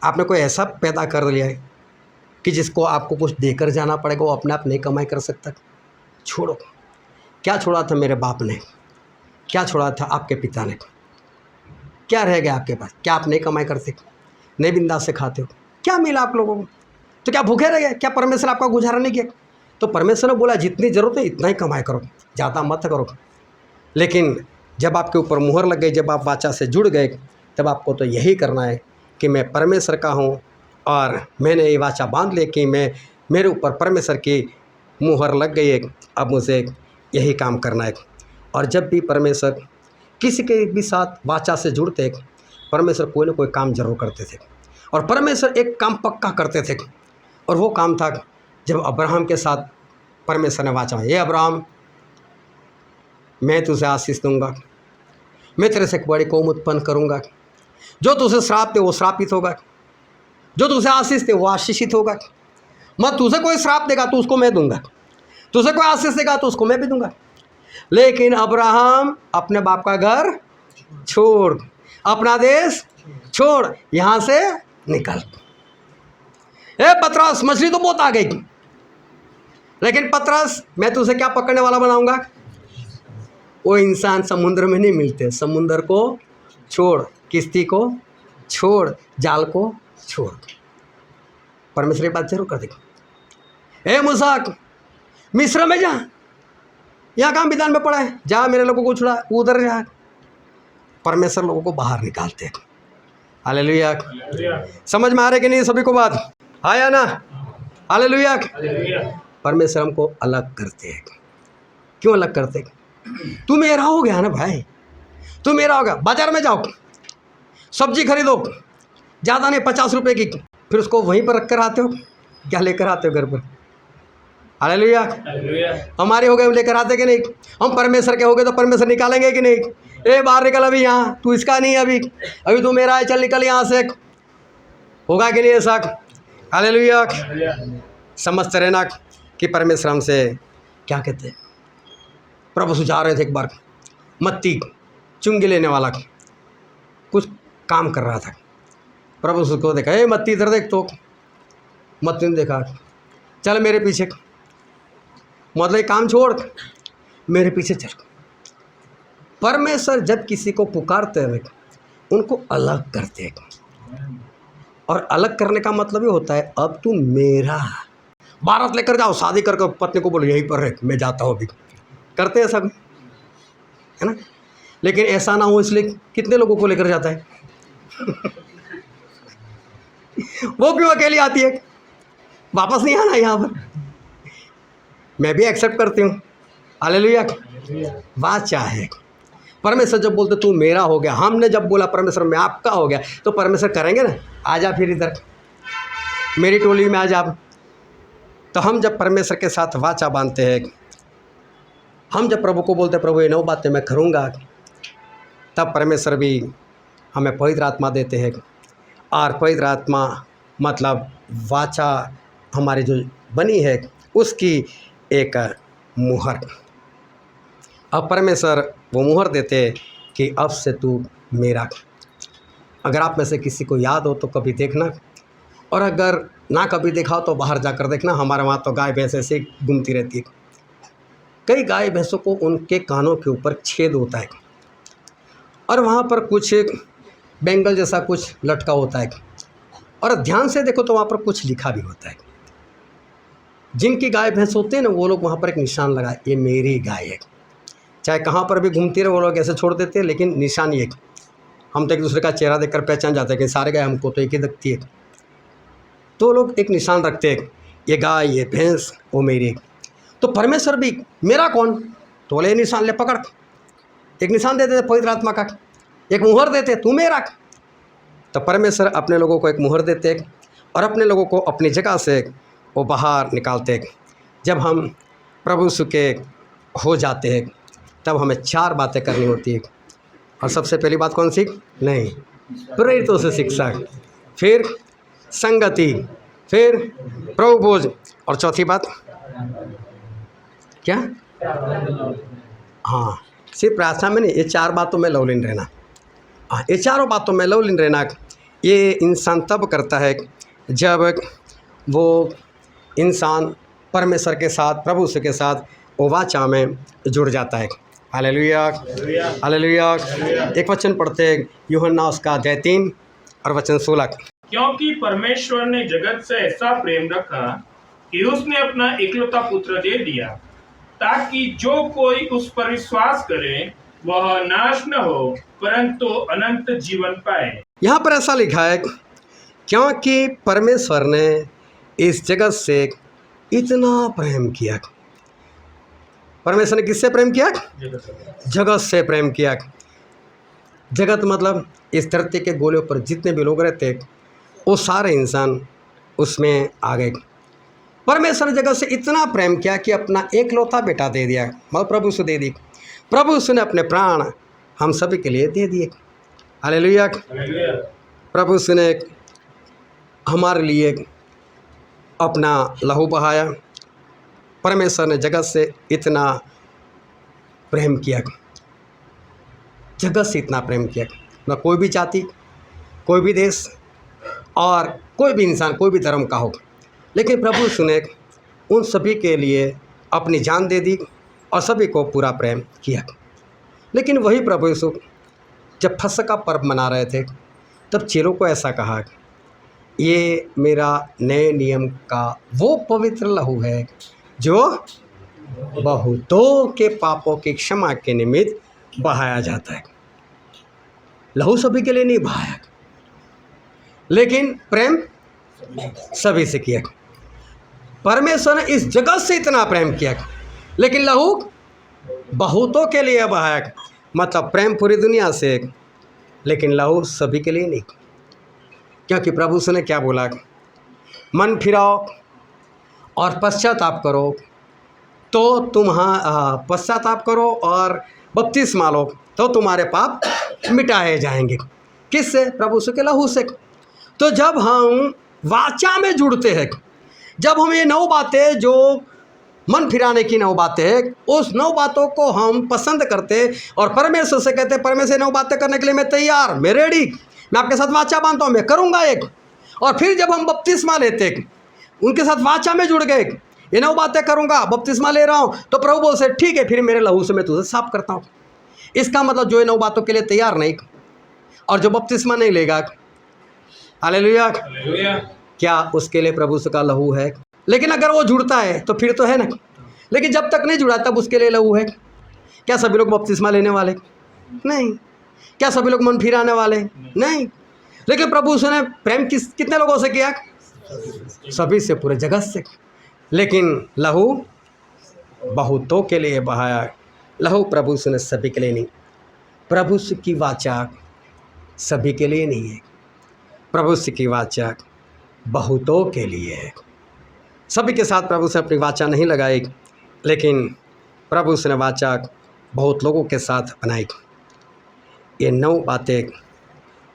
आपने कोई ऐसा पैदा कर लिया है कि जिसको आपको कुछ देकर जाना पड़ेगा, वो अपने आप नहीं कमाई कर सकता। छोड़ो। क्या छोड़ा था मेरे बाप ने, क्या छोड़ा था आपके पिता ने, क्या रह गया आपके पास। क्या आप नहीं कमाई करते, नहीं बिंदास से खाते हो, क्या मिला आप लोगों को। तो क्या भूखे रह गए, क्या परमेश्वर आपका गुजारा नहीं किया। तो परमेश्वर ने बोला जितनी ज़रूरत है इतना ही कमाई करो, ज़्यादा मत करो। लेकिन जब आपके ऊपर मुहर लग गई, जब आप वाचा से जुड़ गए, तब आपको तो यही करना है कि मैं परमेश्वर का हूँ और मैंने ये वाचा बांध ली कि मैं, मेरे ऊपर परमेश्वर की मुहर लग गई है, अब मुझे यही काम करना है। और जब भी परमेश्वर किसी के भी साथ वाचा से जुड़ते, परमेश्वर कोई ना कोई काम जरूर करते थे। और परमेश्वर एक काम पक्का करते थे, और वो काम था जब अब्राहम के साथ परमेश्वर ने वाचा, ये अब्राहम मैं तुझे आशीष दूंगा, मैं तेरे से एक बड़ी कौम उत्पन्न करूंगा, जो तुझे श्राप दे वो श्रापित होगा, जो तुझे आशीष दे वो आशीषित होगा। मत तुझे कोई श्राप देगा तो उसको मैं दूंगा, तुझे कोई आशीष देगा तो उसको मैं भी दूंगा। लेकिन अब्राहम अपने बाप का घर छोड़, अपना देश छोड़, यहाँ से निकल। ए पतरस, मछली तो बहुत आ गई, लेकिन पतरस मैं तुझे क्या पकड़ने वाला बनाऊंगा। वो इंसान समुद्र में नहीं मिलते, समुद्र को छोड़, किश्ती को छोड़, जाल को छोड़। परमेश्वर की बात जरूर कर देगा। ए मूसा, मिस्र में जा, यहाँ काम विधान में पड़ा है, जा मेरे लोगों को छुड़ा, उधर जा। परमेश्वर लोगों को बाहर निकालते हैं। हालेलुया। समझ में आ रहे कि नहीं सभी को बात, आया ना। हालेलुया। परमेश्वर हमको अलग करते हैं। क्यों अलग करते हैं। तू मेरा हो गया ना भाई, तू मेरा हो गया। बाजार में जाओ, सब्जी खरीदो, ज़्यादा नहीं 50 रुपए की, फिर उसको वहीं पर रख कर आते हो, क्या लेकर आते हो घर पर। हालेलुया। हमारे हो गए लेकर आते कि नहीं। हम परमेश्वर के हो गए तो परमेश्वर निकालेंगे कि नहीं। ए बाहर निकल, अभी यहाँ तू इसका नहीं, अभी तू मेरा है, चल निकल यहाँ से। होगा कि नहीं ऐसा। हालेलुया। समझते रहना कि परमेश्वर हमसे क्या कहते हैं। प्रभु सुझा रहे थे, एक बार मत्ती चुंगी लेने वाला कुछ काम कर रहा था। प्रभु उसको देखा, ए मत्ती इधर देख। तो मत्ती ने देखा, चल मेरे पीछे, मतलब काम छोड़ मेरे पीछे चल। परमेश्वर जब किसी को पुकारते हैं उनको अलग करते हैं, और अलग करने का मतलब ये होता है अब तू मेरा। बारात लेकर जाओ, शादी करके पत्नी को बोलो यहीं पर रह, मैं जाता हूँ अभी। करते हैं सब, है ना। लेकिन ऐसा ना हो इसलिए कितने लोगों को लेकर जाता है वो क्यों अकेली आती है, वापस नहीं आना यहाँ पर। मैं भी एक्सेप्ट करती हूँ। हालेलुया। वाचा है। परमेश्वर जब बोलते तू मेरा हो गया, हमने जब बोला परमेश्वर मैं आपका हो गया, तो परमेश्वर करेंगे ना, आजा फिर इधर मेरी टोली में आ जा। तो हम जब परमेश्वर के साथ वाचा बांधते हैं, हम जब प्रभु को बोलते प्रभु ये 9 बातें मैं करूँगा, तब परमेश्वर भी हमें पवित्र आत्मा देते हैं। और पवित्र आत्मा मतलब वाचा हमारी जो बनी है उसकी एक मुहर। अब परमेश्वर वो मुहर देते कि अब से तू मेरा। अगर आप में से किसी को याद हो तो कभी देखना, और अगर ना कभी देखा हो तो बाहर जाकर देखना। हमारे वहाँ तो गाय भैंस ऐसे घूमती रहती है। कई गाय भैंसों को उनके कानों के ऊपर छेद होता है, और वहाँ पर कुछ बैंगल जैसा कुछ लटका होता है, और ध्यान से देखो तो वहाँ पर कुछ लिखा भी होता है। जिनकी गाय भैंस होते हैं ना, वो लोग वहाँ पर एक निशान लगाए, ये मेरी गाय है। चाहे कहाँ पर भी घूमती रहे वो लोग ऐसे छोड़ देते हैं, लेकिन निशान ये, हम तो एक दूसरे का चेहरा देखकर पहचान जाते हैं कि सारे गाय हमको तो एक ही दिखती है। तो लोग एक निशान रखते हैं, ये गाय ये भैंस वो मेरी। तो परमेश्वर भी मेरा कौन, तो बोले निशान ले पकड़, एक निशान देते थे पवित्र आत्मा का, एक मुहर देते तू मेरा। तो परमेश्वर अपने लोगों को एक मुहर देते और अपने लोगों को अपनी जगह से वो बाहर निकालते। जब हम प्रभु यीशु के हो जाते हैं तब हमें 4 बातें करनी होती है। और सबसे पहली बात कौन सी, नहीं प्रेरितों से शिक्षा, फिर संगति, फिर प्रभु भोज, और चौथी बात क्या? हाँ, सिर्फ प्रार्थना में नहीं, ये 4 बातों में लवलीन रहना। हाँ, ये चारों बातों में लवलीन रहना ये इंसान तब करता है जब वो इंसान परमेश्वर के साथ, प्रभु से के साथ वो वाचा में जुड़ जाता है। Hallelujah, hallelujah. एक वचन पढ़ते हैं, यूहन्ना उसका अध्याय 3 और वचन 16। क्योंकि परमेश्वर ने जगत से ऐसा प्रेम रखा कि उसने अपना इकलौता पुत्र दे दिया, ताकि जो कोई उस पर विश्वास करे वह नाश न हो परंतु अनंत जीवन पाए। यहाँ पर ऐसा लिखा है, क्योंकि परमेश्वर ने इस जगत से इतना प्रेम किया। परमेश्वर ने किससे प्रेम किया? जगत से प्रेम किया। जगत मतलब इस धरती के गोले पर जितने भी लोग रहते वो सारे इंसान उसमें आ गए। परमेश्वर ने जगत से इतना प्रेम किया कि अपना एकलौता बेटा दे दिया, मतलब प्रभु से दे दी। प्रभु यीशु ने अपने प्राण हम सभी के लिए दे दिए। हालेलुया। प्रभु यीशु ने हमारे लिए अपना लहू बहाया। परमेश्वर ने जगत से इतना प्रेम किया, जगत से इतना प्रेम किया, न कोई भी जाति, कोई भी देश और कोई भी इंसान, कोई भी धर्म का हो, लेकिन प्रभु यीशु ने उन सभी के लिए अपनी जान दे दी और सभी को पूरा प्रेम किया। लेकिन वही प्रभु यीशु जब फसह का पर्व मना रहे थे तब चेलों को ऐसा कहा, ये मेरा नए नियम का वो पवित्र लहू है जो बहुतों के पापों की क्षमा के निमित्त बहाया जाता है। लहू सभी के लिए नहीं बहाया, लेकिन प्रेम सभी से किया। परमेश्वर ने इस जगत से इतना प्रेम किया, लेकिन लहू बहुतों के लिए बहाया। मतलब प्रेम पूरी दुनिया से, लेकिन लहू सभी के लिए नहीं। क्योंकि प्रभु से ने क्या बोला, मन फिराओ और पश्चाताप करो तो पश्चाताप करो और बपतिस्मा लो तो तुम्हारे पाप मिटाए जाएंगे। किससे? प्रभु से के लहू से। तो जब हम वाचा में जुड़ते हैं, जब हम ये 9 बातें जो मन फिराने की 9 बातें हैं, उस 9 बातों को हम पसंद करते और परमेश्वर से कहते, परमेश्वर 9 बातें करने के लिए मैं तैयार, मैं रेडी, मैं आपके साथ वाचा बांधता हूँ, मैं करूँगा एक। और फिर जब हम बपतिस्मा लेते, उनके साथ वाचा में जुड़ गए, ये 9 बातें करूँगा, बपतिस्मा ले रहा हूँ, तो प्रभु बोल से ठीक है, फिर मेरे लहू से मैं तुझे साफ करता हूँ। इसका मतलब जो ये 9 बातों के लिए तैयार नहीं और जो बपतिस्मा नहीं लेगा, हालेलुया, क्या उसके लिए प्रभु का लहू है? लेकिन अगर वो जुड़ता है तो फिर तो है ना, लेकिन जब तक नहीं जुड़ा तब उसके लिए लहू है। क्या सभी लोग बपतिस्मा लेने वाले? नहीं। क्या सभी लोग मन फिराने वाले? नहीं। लेकिन प्रभु ने प्रेम कितने लोगों से किया? सभी से, पूरे जगत से। लेकिन लहू बहुतों के लिए बहाया। लहू प्रभु ने सभी के लिए नहीं। प्रभु की वाचा सभी के लिए नहीं है, प्रभु की वाचा बहुतों के लिए है। सभी के साथ प्रभु से अपनी वाचा नहीं लगाई, लेकिन प्रभु ने वाचा बहुत लोगों के साथ बनाई। ये 9 बातें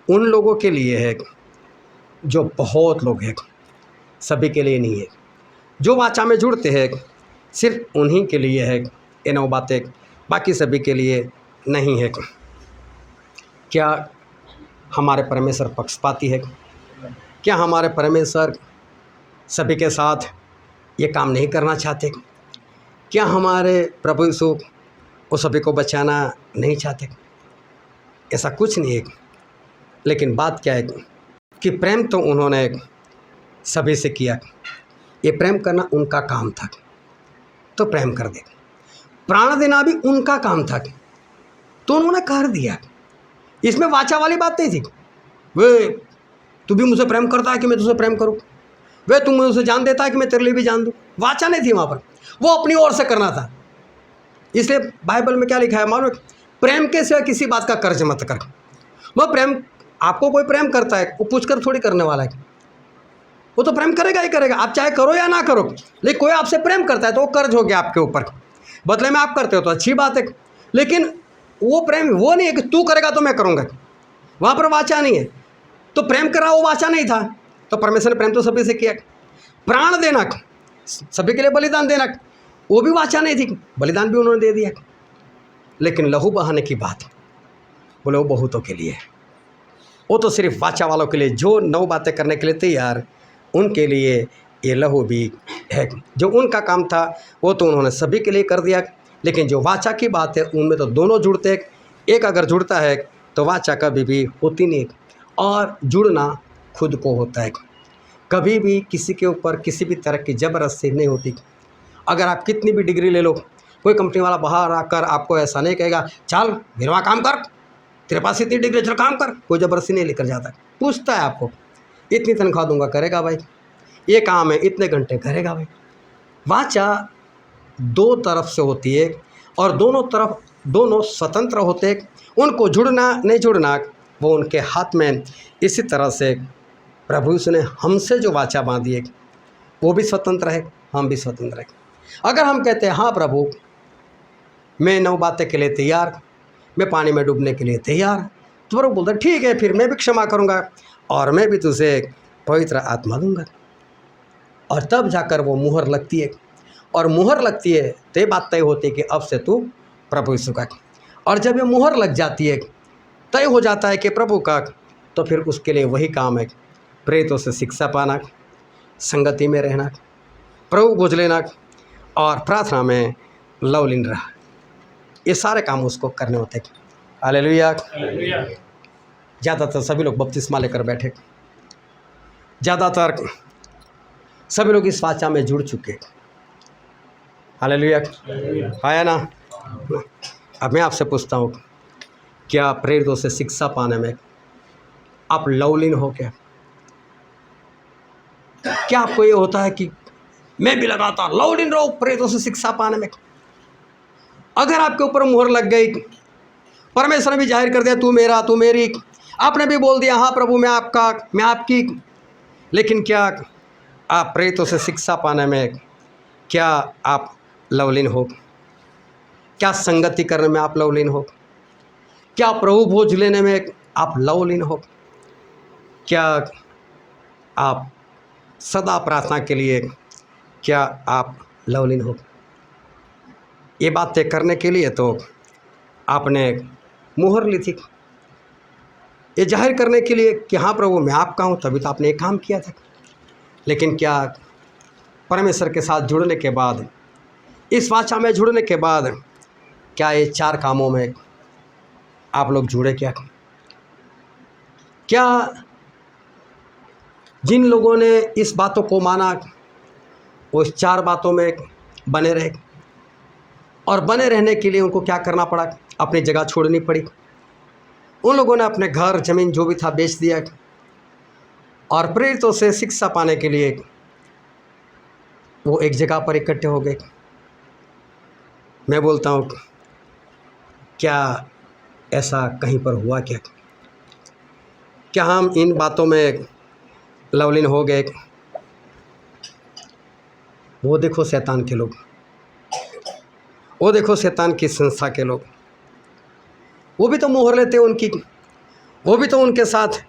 उन लोगों के लिए है जो बहुत लोग हैं, सभी के लिए नहीं है। जो वाचा में जुड़ते हैं सिर्फ उन्हीं के लिए है ये 9 बातें, बाकी सभी के लिए नहीं है। क्या हमारे परमेश्वर पक्षपाती है? क्या हमारे परमेश्वर सभी के साथ ये काम नहीं करना चाहते? क्या हमारे प्रभु यीशु वो सभी को बचाना नहीं चाहते? ऐसा कुछ नहीं है। लेकिन बात क्या है कि प्रेम तो उन्होंने सभी से किया, ये प्रेम करना उनका काम था तो प्रेम कर दे। प्राण देना भी उनका काम था तो उन्होंने कर दिया। इसमें वाचा वाली बात नहीं थी, वे तू भी मुझे प्रेम करता है कि मैं तुझे प्रेम करूं, वे तू मुझे जान देता है कि मैं तेरे लिए भी जान दूं। वाचा नहीं थी वहाँ पर, वो अपनी ओर से करना था। इसलिए बाइबल में क्या लिखा है मालूम? प्रेम के सिवा किसी बात का कर्ज मत कर। वह प्रेम, आपको कोई प्रेम करता है वो पूछकर थोड़ी करने वाला है, वो तो प्रेम करेगा ही करेगा, आप चाहे करो या ना करो। लेकिन कोई आपसे प्रेम करता है तो वो कर्ज हो गया आपके ऊपर, बदले में आप करते हो तो अच्छी बात है। लेकिन वो प्रेम वो नहीं है कि तू करेगा तो मैं करूँगा, वहाँ पर वाचा नहीं है। तो प्रेम करा वो वाचा नहीं था, तो परमेश्वर ने प्रेम तो सभी से किया। प्राण देना, सभी के लिए बलिदान देना, वो भी वाचा नहीं थी, बलिदान भी उन्होंने दे दिया। लेकिन लहू बहाने की बात बोले वो बहुतों के लिए, वो तो सिर्फ वाचा वालों के लिए, जो 9 बातें करने के लिए तैयार, उनके लिए ये लहू भी है। जो उनका काम था वो तो उन्होंने सभी के लिए कर दिया, लेकिन जो वाचा की बात है उनमें तो दोनों जुड़ते हैं। एक अगर जुड़ता है तो वाचा कभी भी होती नहीं, और जुड़ना खुद को होता है। कभी भी किसी के ऊपर किसी भी तरह की ज़बरदस्ती नहीं होती। अगर आप कितनी भी डिग्री ले लो, कोई कंपनी वाला बाहर आकर आपको ऐसा नहीं कहेगा चल मेरे वहाँ काम कर, तेरे पास इतनी डिग्री चल काम कर, कोई ज़बरदस्ती नहीं लेकर जाता। पूछता है आपको, इतनी तनख्वाह दूंगा, करेगा भाई, ये काम है इतने घंटे, करेगा भाई। वाचा 2 तरफ से होती है, और दोनों स्वतंत्र होते हैं। उनको जुड़ना नहीं जुड़ना वो उनके हाथ में। इसी तरह से प्रभु यीशु ने हमसे जो वाचा बांधी है वो भी स्वतंत्र है, हम भी स्वतंत्र हैं। अगर हम कहते हैं हाँ प्रभु मैं 9 बातें के लिए तैयार, मैं पानी में डूबने के लिए तैयार, तो प्रभु बोलते ठीक है, फिर मैं भी क्षमा करूँगा और मैं भी तुझे पवित्र आत्मा दूंगा। और तब जाकर वो मुहर लगती है, और मुहर लगती है तो ये बात तय होती है कि अब से तू प्रभु यीशु का। और जब ये मुहर लग जाती है, तय हो जाता है कि प्रभु का, तो फिर उसके लिए वही काम है, प्रेरितों से शिक्षा पाना, संगति में रहना, प्रभु बुझ लेना और प्रार्थना में लवलीन रहा। ये सारे काम उसको करने होते हैं। हालेलुया। हालेलुया। ज़्यादातर सभी लोग बपतिस्मा लेकर बैठे, ज़्यादातर सभी लोग इस वाचा में जुड़ चुके। हालेलुया, आया ना। अब मैं आपसे पूछता हूँ, क्या प्रेरितों से शिक्षा पाने में आप लवलीन हो क्या आपको ये होता है कि मैं भी लगातार लवलीन रहो प्रेरितों से शिक्षा पाने में? अगर आपके ऊपर मुहर लग गई, परमेश्वर ने भी जाहिर कर दिया तू मेरा तू मेरी, आपने भी बोल दिया हाँ प्रभु मैं आपका मैं आपकी, लेकिन क्या आप प्रेरितों से शिक्षा पाने में क्या आप लवलीन हो? क्या संगति करने में आप लवलीन हो? क्या प्रभु भोज लेने में आप लवलीन हो? क्या आप सदा प्रार्थना के लिए क्या आप लवलीन हो? ये बातें करने के लिए तो आपने मुहर ली थी, ये जाहिर करने के लिए कि हाँ प्रभु मैं आपका हूँ, तभी तो आपने एक काम किया था। लेकिन क्या परमेश्वर के साथ जुड़ने के बाद, इस वाचा में जुड़ने के बाद, क्या ये 4 कामों में आप लोग जुड़े? क्या जिन लोगों ने इस बातों को माना वो इस 4 बातों में बने रहे? और बने रहने के लिए उनको क्या करना पड़ा? अपनी जगह छोड़नी पड़ी। उन लोगों ने अपने घर ज़मीन जो भी था बेच दिया, और प्रेरितों से शिक्षा पाने के लिए वो एक जगह पर इकट्ठे हो गए। मैं बोलता हूँ, क्या ऐसा कहीं पर हुआ क्या हम इन बातों में लवलीन हो गए? वो देखो शैतान के लोग, वो देखो शैतान की संस्था के लोग, वो भी तो मोहर लेते उनकी, वो भी तो उनके साथ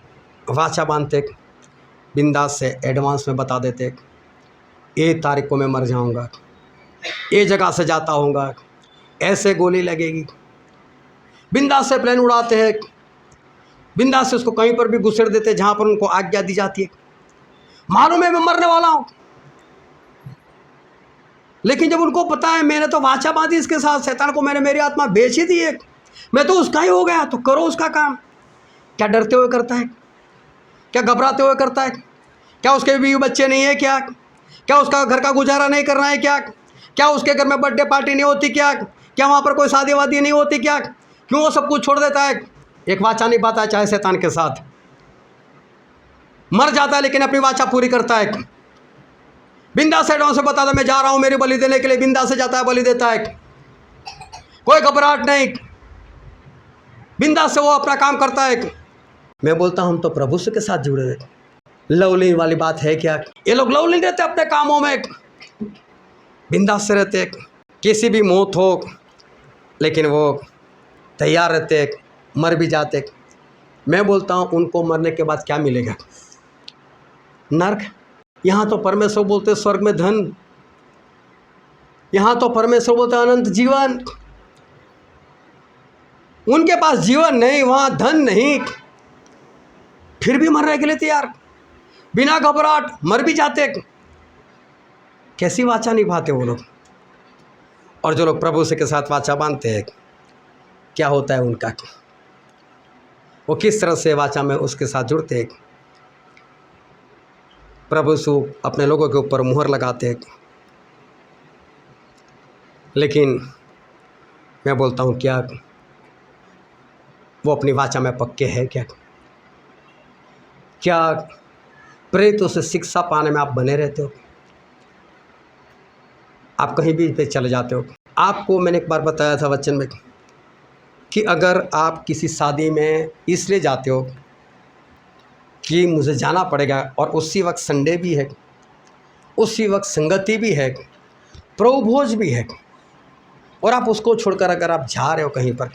वाचा बांधते, बिंदास से एडवांस में बता देते ये तारीख को मैं मर जाऊंगा, ये जगह से जाता होऊंगा, ऐसे गोली लगेगी। बिंदास से प्लेन उड़ाते हैं, बिंदास से उसको कहीं पर भी घुसेड़ देते जहाँ पर उनको आज्ञा दी जाती है। मालूम है मैं मरने वाला हूँ, लेकिन जब उनको पता है मैंने तो वाचा बांधी इसके साथ, शैतान को मैंने मेरी आत्मा बेच ही दी है, मैं तो उसका ही हो गया, तो करो उसका काम। क्या डरते हुए करता है? क्या घबराते हुए करता है? क्या उसके बीवी बच्चे नहीं है क्या उसका घर का गुजारा नहीं करना है क्या उसके घर में बर्थडे पार्टी नहीं होती क्या वहाँ पर कोई शादी वादी नहीं होती क्यों वो सब कुछ छोड़ देता है? एक वाचा नहीं पाता है, चाहे शैतान के साथ मर जाता है लेकिन अपनी वाचा पूरी करता है। बिंदास से से बताता मैं जा रहा हूँ मेरी बलि देने के लिए, बिंदास से जाता है, बलि देता है, कोई घबराहट नहीं, बिंदास से वो अपना काम करता है। मैं बोलता हूँ हम तो प्रभु से के साथ जुड़े हुए। लवलीन वाली बात है क्या? ये लोग लवलीन रहते अपने कामों में, बिंदास से रहते, किसी भी मौत हो लेकिन वो तैयार रहते, मर भी जाते। मैं बोलता हूँ उनको मरने के बाद क्या मिलेगा? नर्क। यहाँ तो परमेश्वर बोलते स्वर्ग में धन, यहाँ तो परमेश्वर बोलते अनंत जीवन। उनके पास जीवन नहीं, वहाँ धन नहीं, फिर भी मरने के लिए तैयार, बिना घबराहट मर भी जाते। कैसी वाचा निभाते वो लोग। और जो लोग प्रभु से के साथ वाचा बांधते हैं, क्या होता है उनका, वो किस तरह से वाचा में उसके साथ जुड़ते हैं। प्रभु यीशु अपने लोगों के ऊपर मुहर लगाते हैं। लेकिन मैं बोलता हूँ, क्या वो अपनी वाचा में पक्के हैं? क्या प्रेरितों से शिक्षा पाने में आप बने रहते हो? आप कहीं भी पे चले जाते हो। आपको मैंने एक बार बताया था वचन में कि अगर आप किसी शादी में इसलिए जाते हो कि मुझे जाना पड़ेगा, और उसी वक्त संडे भी है, उसी वक्त संगति भी है, प्रभु भोज भी है, और आप उसको छोड़कर अगर आप जा रहे हो कहीं पर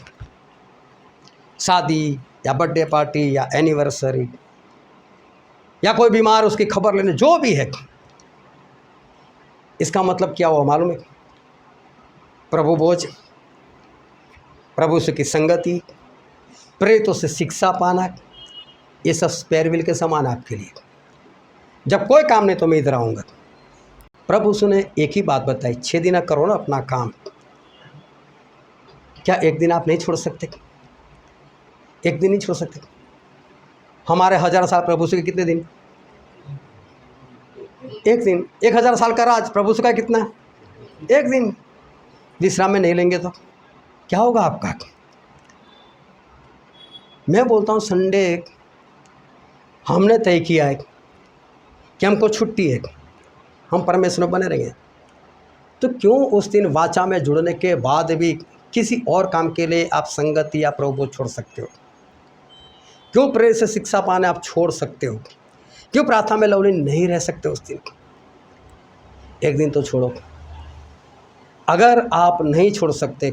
शादी या बर्थडे पार्टी या एनिवर्सरी या कोई बीमार उसकी खबर लेने, जो भी है, इसका मतलब क्या हुआ मालूम है? प्रभु भोज, प्रभु से की संगति, प्रेरितों से शिक्षा पाना, ये सब स्पेयर व्हील के समान आपके लिए। जब कोई काम नहीं तो मैं इधर आऊँगा। प्रभु ने एक ही बात बताई, 6 दिन करो ना अपना काम। क्या एक दिन आप नहीं छोड़ सकते? एक दिन नहीं छोड़ सकते? हमारे 1000 साल प्रभु से कितने दिन? एक दिन। 1000 साल का राज प्रभु का कितना? एक दिन। विश्राम में नहीं लेंगे तो क्या होगा आपका? मैं बोलता हूँ संडे हमने तय किया है कि हमको छुट्टी है, हम परमेश्वर में बने रहेंगे, तो क्यों उस दिन वाचा में जुड़ने के बाद भी किसी और काम के लिए आप संगति या प्रभु छोड़ सकते हो? क्यों प्रेरित से शिक्षा पाने आप छोड़ सकते हो? क्यों प्रार्थना में लवलीन नहीं रह सकते उस दिन? एक दिन तो छोड़ो। अगर आप नहीं छोड़ सकते,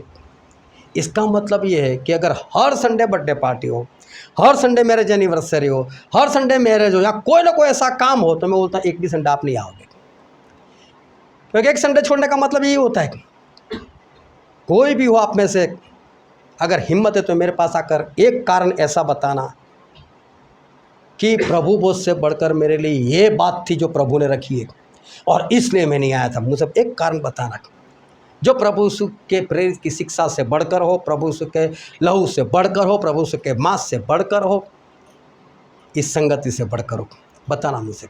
इसका मतलब ये है कि अगर हर संडे बर्थडे पार्टी हो, हर संडे मैरिज एनिवर्सरी हो, हर संडे मैरिज हो, या कोई ना कोई ऐसा काम हो, तो मैं बोलता हूँ एक भी संडे आप नहीं आओगे। क्योंकि एक संडे छोड़ने का मतलब यही होता है। कोई भी हो आप में से, अगर हिम्मत है तो मेरे पास आकर एक कारण ऐसा बताना कि प्रभु भोज से बढ़कर मेरे लिए ये बात थी जो प्रभु ने रखी है और इसलिए मैं नहीं आया था। मुझे एक कारण बताना जो प्रभु यीशु के प्रेरित की शिक्षा से बढ़कर हो, प्रभु यीशु के लहू से बढ़कर हो, प्रभु यीशु के मांस से बढ़कर हो, इस संगति से बढ़कर हो। बताना मुझे।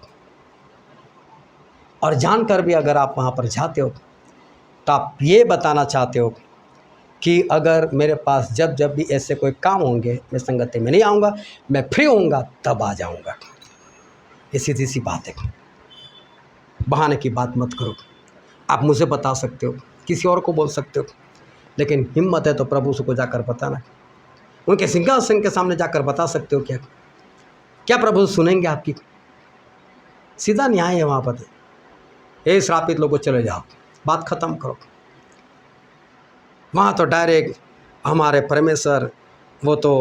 और जानकर भी अगर आप वहाँ पर जाते हो तो आप ये बताना चाहते हो कि अगर मेरे पास जब जब भी ऐसे कोई काम होंगे, मैं संगति में नहीं आऊँगा, मैं फ्री होऊंगा तब आ जाऊँगा। ये सीधी सी बात है। बहाने की बात मत करो। आप मुझे बता सकते हो, किसी और को बोल सकते हो, लेकिन हिम्मत है तो प्रभु को जाकर बताना। उनके सिंहासन के सामने जाकर बता सकते हो। क्या प्रभु सुनेंगे आपकी? सीधा न्याय है वहाँ पर। हे श्रापित लोगों चले जाओ, बात ख़त्म करो। वहाँ तो डायरेक्ट हमारे परमेश्वर वो तो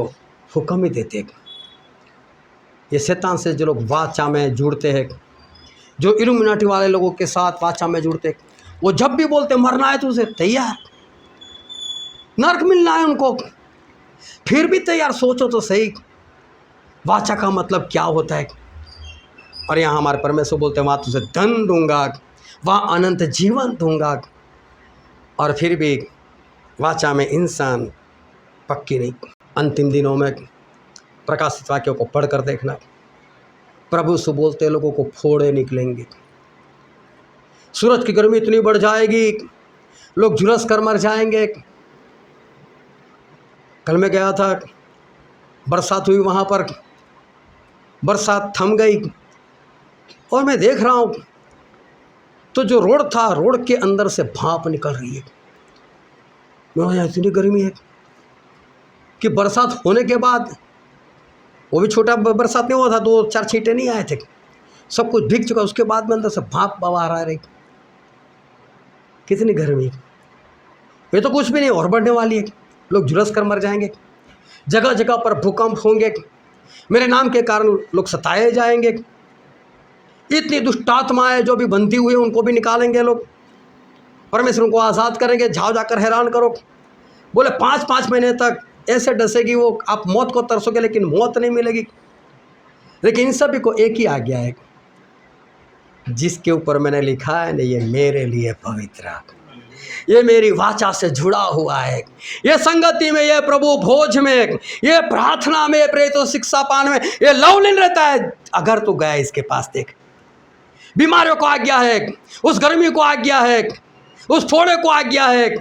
हुक्म ही देते। ये शैतान से जो लोग वाचा में जुड़ते हैं, जो इल्यूमिनाटी वाले लोगों के साथ वाचा में जुड़ते, वो जब भी बोलते मरना है तो उसे तैयार, नरक मिलना है उनको, फिर भी तैयार। सोचो तो सही, वाचा का मतलब क्या होता है। और यहाँ हमारे परमेश्वर बोलते हैं वहाँ तुझे धन दूंगा, वहाँ अनंत जीवन दूंगा, और फिर भी वाचा में इंसान पक्की नहीं। अंतिम दिनों में प्रकाशित वाक्यों को पढ़कर देखना, प्रभु से बोलते लोगों को फोड़े निकलेंगे, सूरज की गर्मी इतनी बढ़ जाएगी, लोग झुलस कर मर जाएंगे। कल मैं गया था, बरसात हुई वहाँ पर, बरसात थम गई और मैं देख रहा हूँ तो जो रोड था, रोड के अंदर से भाप निकल रही है। यहाँ इतनी गर्मी है कि बरसात होने के बाद, वो भी छोटा बरसात नहीं हुआ था, 2-4 छींटे नहीं आए थे, सब कुछ भीग चुका, उसके बाद में अंदर से भाप बाहर आ रही। कितनी गर्मी। ये तो कुछ भी नहीं, और बढ़ने वाली है। लोग झुलस कर मर जाएंगे, जगह जगह पर भूकंप होंगे, मेरे नाम के कारण लोग सताए जाएंगे, इतनी दुष्ट आत्माएं जो भी बंधी हुई हैं उनको भी निकालेंगे लोग, परमेश्वर उनको आज़ाद करेंगे, जाओ जाकर हैरान करो। बोले 5-5 महीने तक ऐसे डसेगी वो, आप मौत को तरसोगे लेकिन मौत नहीं मिलेगी। लेकिन इन सभी को एक ही आज्ञा है, जिसके ऊपर मैंने लिखा है ना, ये मेरे लिए पवित्र, ये मेरी वाचा से जुड़ा हुआ है, ये संगति में, ये प्रभु भोज में, ये प्रार्थना में, प्रेरितों शिक्षा पान में, ये लवलीन रहता है। अगर तू गया इसके पास, देख, बीमारियों को आज्ञा है, उस गर्मी को आज्ञा है, उस फोड़े को आज्ञा है,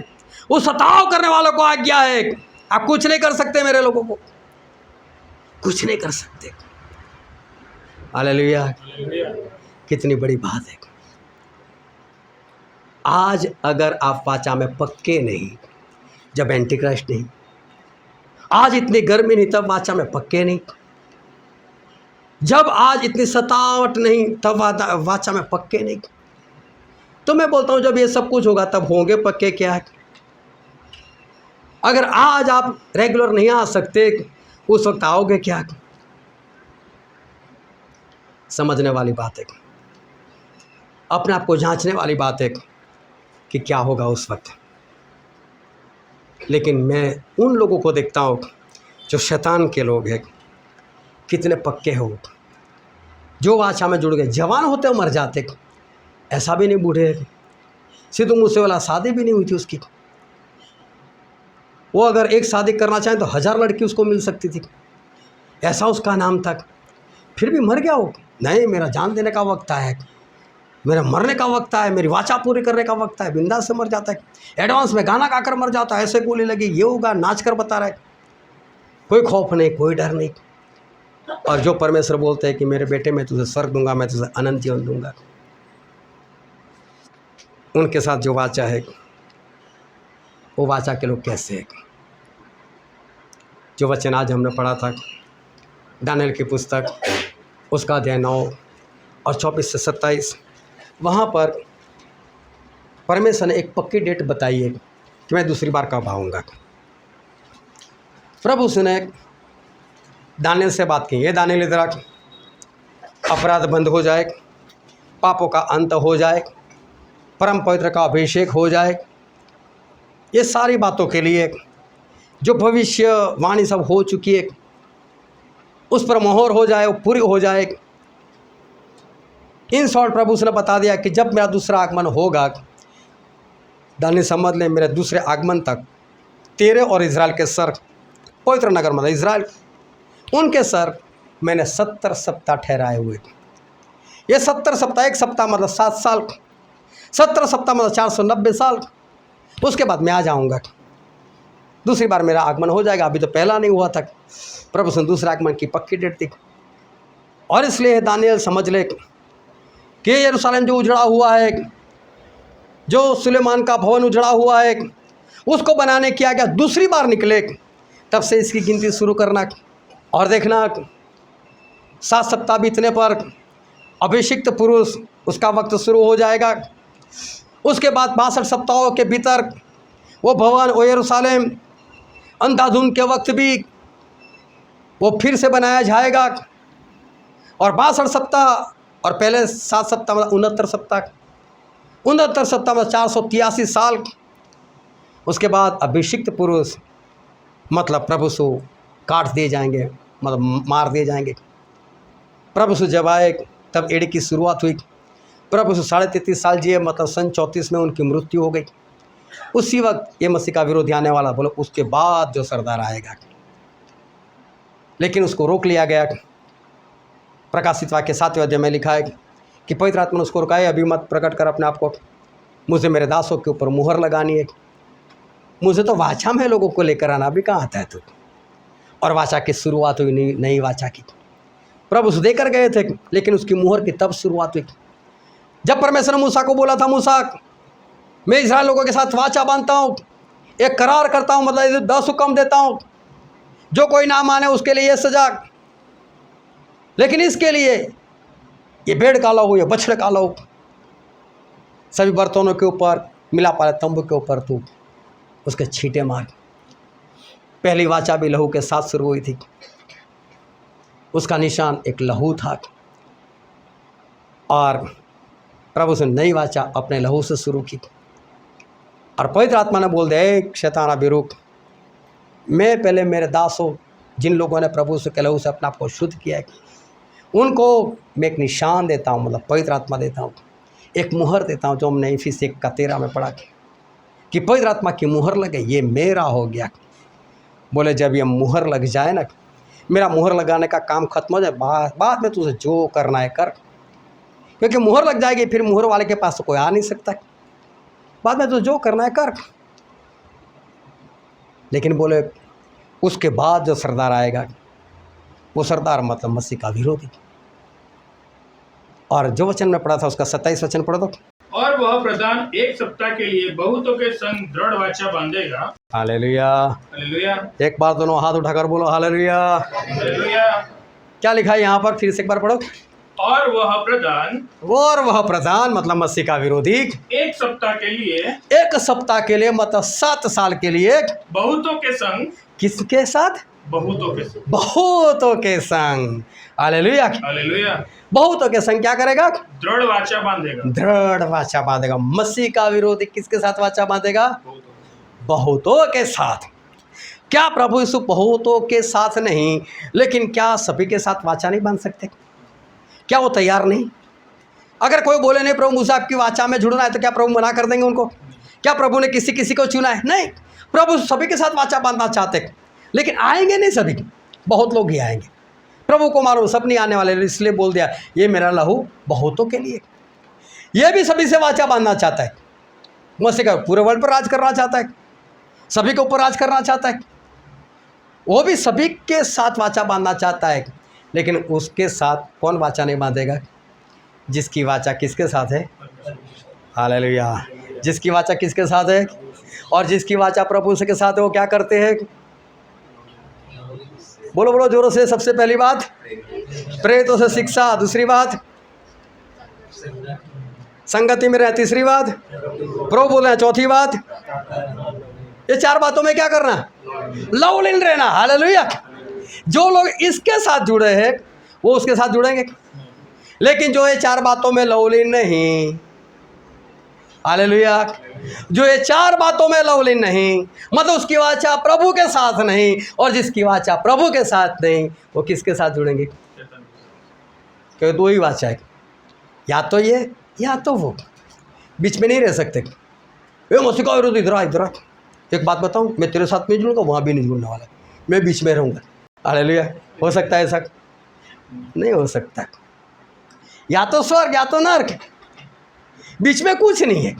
उस सताव करने वालों को आज्ञा है। आप कुछ नहीं कर सकते, मेरे लोगों को कुछ नहीं कर सकते। हालेलुया, कितनी बड़ी बात है। आज अगर आप वाचा में पक्के नहीं, जब एंटीक्राइस्ट नहीं, आज इतनी गर्मी नहीं तब वाचा में पक्के नहीं, जब आज इतनी सतावट नहीं तब वाचा में पक्के नहीं, तो मैं बोलता हूँ जब ये सब कुछ होगा तब होंगे पक्के क्या है। अगर आज आप रेगुलर नहीं आ सकते, उस वक्त आओगे क्या? समझने वाली बात है, अपने आप को जांचने वाली बात है कि क्या होगा उस वक्त। लेकिन मैं उन लोगों को देखता हूँ जो शैतान के लोग हैं, कितने पक्के हो, जो वाचा में जुड़ गए, जवान होते हो मर जाते, ऐसा भी नहीं बूढ़े, सिद्धू मूसे वाला शादी भी नहीं हुई थी उसकी, वो अगर एक शादी करना चाहें तो 1000 लड़की उसको मिल सकती थी, ऐसा उसका नाम था, फिर भी मर गया वो। नहीं, मेरा जान देने का वक्त है, मेरा मरने का वक्त है, मेरी वाचा पूरी करने का वक्त है, बिंदास से मर जाता है, एडवांस में गाना गाकर मर जाता है, ऐसे गोली लगी, ये होगा, नाच कर बता रहा है, कोई खौफ नहीं, कोई डर नहीं। और जो परमेश्वर बोलते हैं कि मेरे बेटे मैं तुझे स्वर्ग दूंगा, मैं तुझे अनंत जीवन दूंगा, उनके साथ जो वाचा है, वो वाचा के लोग कैसे है? जो वचन आज हमने पढ़ा था दानियेल की पुस्तक, उसका अध्याय 9 और 24 से 27, वहाँ पर परमेश्वर ने एक पक्की डेट बताई है कि मैं दूसरी बार कब आऊँगा। प्रभु उसने दानियेल से बात की, ये दानियेल इधर आके, अपराध बंद हो जाए, पापों का अंत हो जाए, परम पवित्र का अभिषेक हो जाए, ये सारी बातों के लिए जो भविष्यवाणी सब हो चुकी है उस पर मोहर हो जाए, वो पूरी हो जाए। इन शॉर्ट प्रभु उसने बता दिया कि जब मेरा दूसरा आगमन होगा, दानियेल समझ ले, मेरे दूसरे आगमन तक तेरे और इज़राइल के सर, पवित्र नगर मतलब इज़राइल, उनके सर मैंने 70 सप्ताह ठहराए हुए। ये 70 सप्ताह, एक सप्ताह मतलब 7 साल, 70 सप्ताह मतलब 490 साल। उसके बाद मैं आ जाऊँगा, दूसरी बार मेरा आगमन हो जाएगा। अभी तो पहला नहीं हुआ था, प्रभु से दूसरे आगमन की पक्की डेट थी। और इसलिए दानियेल समझ ले कि यरूशलेम जो उजड़ा हुआ है, जो सुलेमान का भवन उजड़ा हुआ है, उसको बनाने किया गया, दूसरी बार निकले, तब से इसकी गिनती शुरू करना। और देखना 7 सप्ताह बीतने पर अभिषिक्त पुरुष, उसका वक्त शुरू हो जाएगा। उसके बाद 62 सप्ताहों के भीतर वो भवन, वो यरूशलेम अंधाधुंध के वक्त भी वो फिर से बनाया जाएगा। और 62 सप्ताह और पहले 7 सप्ताह मतलब 69 सप्ताह, 69 सप्ताह मतलब 483 साल। उसके बाद अभिषिक्त पुरुष मतलब प्रभु सु काट दिए जाएंगे, मतलब मार दिए जाएंगे। प्रभु सु जब आए तब एडी की शुरुआत हुई। प्रभु सु 33.5 साल जिए, मतलब सन 34 में उनकी मृत्यु हो गई। उसी वक्त ये मसीह का विरोधी आने वाला, बोलो उसके बाद जो सरदार आएगा, लेकिन उसको रोक लिया गया। प्रकाशित वाक्य 7वें अध्याय में लिखा है कि पवित्र आत्मा ने उसको रुकाए, अभी मत प्रकट कर अपने आप को, मुझे मेरे दासों के ऊपर मुहर लगानी है। मुझे तो वाचा में लोगों को लेकर आना, अभी कहाँ आता है तू? और वाचा की शुरुआत हुई, नई वाचा की प्रभु से देकर गए थे, लेकिन उसकी मुहर की तब शुरुआत हुई जब परमेश्वर ने मूसा को बोला था, मूसा मैं इस्राएल लोगों के साथ वाचा बांधता हूँ, एक करार करता हूँ, मतलब 10 हुक्म देता हूँ, जो कोई ना माने उसके लिए ये सजा, लेकिन इसके लिए ये भेड़ का लहू, ये बछड़े का लहू, सभी बर्तनों के ऊपर, मिला पाले तंबू के ऊपर तू उसके छींटे मार। पहली वाचा भी लहू के साथ शुरू हुई थी, उसका निशान एक लहू था। और प्रभु से नई वाचा अपने लहू से शुरू की। और पवित्र आत्मा ने बोल दिया, एक शैताना बेरुख, मैं पहले मेरे दासों जिन लोगों ने प्रभु से के लहू से अपना आप को शुद्ध किया है, उनको मैं एक निशान देता हूँ, मतलब पवित्र आत्मा देता हूँ, एक मुहर देता हूँ, जो हमने इफिस 1:13 में पढ़ा कि पवित्र आत्मा की मुहर लगे, ये मेरा हो गया। बोले जब ये मुहर लग जाए ना, मेरा मुहर लगाने का काम खत्म हो जाए, बाद में तुझे जो करना है कर, क्योंकि मुहर लग जाएगी फिर मुहर वाले के पास तो कोई आ नहीं सकता, बाद में तो जो करना है कर। लेकिन बोले उसके बाद जो सरदार आएगा, वो सरदार मतलब मसीह का विरोधी। और जो वचन में पढ़ा था उसका 27 वचन पढ़ो तो, और वह प्रधान 1 सप्ताह के लिए बहुतों के संग दृढ़ वाचा बांधेगा। हालेलुया। हालेलुया, एक बार दोनों हाथ उठाकर बोलो हालेलुया। हालेलुया। क्या लिखा है यहाँ पर, फिर से एक बार पढ़ो। और वह प्रधान मतलब मसीह का विरोधी 1 सप्ताह के लिए, 1 सप्ताह के लिए मतलब 7 साल के लिए बहुतों के संग, किसके साथ? बहुतों के संग, बहुतों के संग। हालेलुया, हालेलुया, बहुतों के संग क्या करेगा? दृढ़ वाचा बांधेगा। दृढ़ वाचा बांधेगा। मसीह का विरोधी किसके साथ वाचा बांधेगा? बहुतों के साथ। क्या प्रभु यीशु बहुतों के साथ नहीं, लेकिन क्या सभी के साथ वाचा नहीं बांध सकते? क्या वो तैयार नहीं? अगर कोई बोले नहीं प्रभु मुझे आपकी वाचा में जुड़ना है, तो क्या प्रभु मना कर देंगे उनको? क्या प्रभु ने किसी किसी को चुना है? नहीं, प्रभु सभी के साथ वाचा बांधना चाहते, लेकिन आएंगे नहीं सभी, बहुत लोग ही आएंगे। प्रभु को मालूम सब नहीं आने वाले, इसलिए बोल दिया ये मेरा लहू बहुतों के लिए। ये भी सभी से वाचा बांधना चाहता है, मसीह का पूरे वर्ल्ड पर राज करना चाहता है, सभी के ऊपर राज करना चाहता है। वो भी सभी के साथ वाचा बांधना चाहता है, लेकिन उसके साथ कौन वाचा नहीं बांधेगा? जिसकी वाचा किसके साथ है? हालेलुया। जिसकी वाचा किसके साथ है? और जिसकी वाचा प्रभु के साथ है वो क्या करते हैं? बोलो बोलो जोरों से। सबसे पहली बात प्रेरितों से शिक्षा, दूसरी बात संगति में रहे, तीसरी बात प्रभु बोल रहे हैं, चौथी बात ये 4 बातों में क्या करना? लवलीन रहना। हालेलुया। जो लोग इसके साथ जुड़े हैं वो उसके साथ जुड़ेंगे, लेकिन जो ये 4 बातों में लवलीन नहीं, हालेलुया, जो ये 4 बातों में लवलीन नहीं, मतलब उसकी वाचा प्रभु के साथ नहीं, और जिसकी वाचा प्रभु के साथ नहीं, वो किसके साथ जुड़ेंगे? क्योंकि 2 ही वाचा है, या तो ये या तो वो, बीच में नहीं रह सकते। ये मसीह का विरोधी इधर। एक बात बताऊं, मैं तेरे साथ नहीं जुड़ूंगा, वहाँ भी नहीं जुड़ने वाला, मैं बीच में रहूँगा। हालेलुया। हो सकता है ऐसा? नहीं हो सकता। या तो स्वर्ग या तो नर्क, बीच में कुछ नहीं है।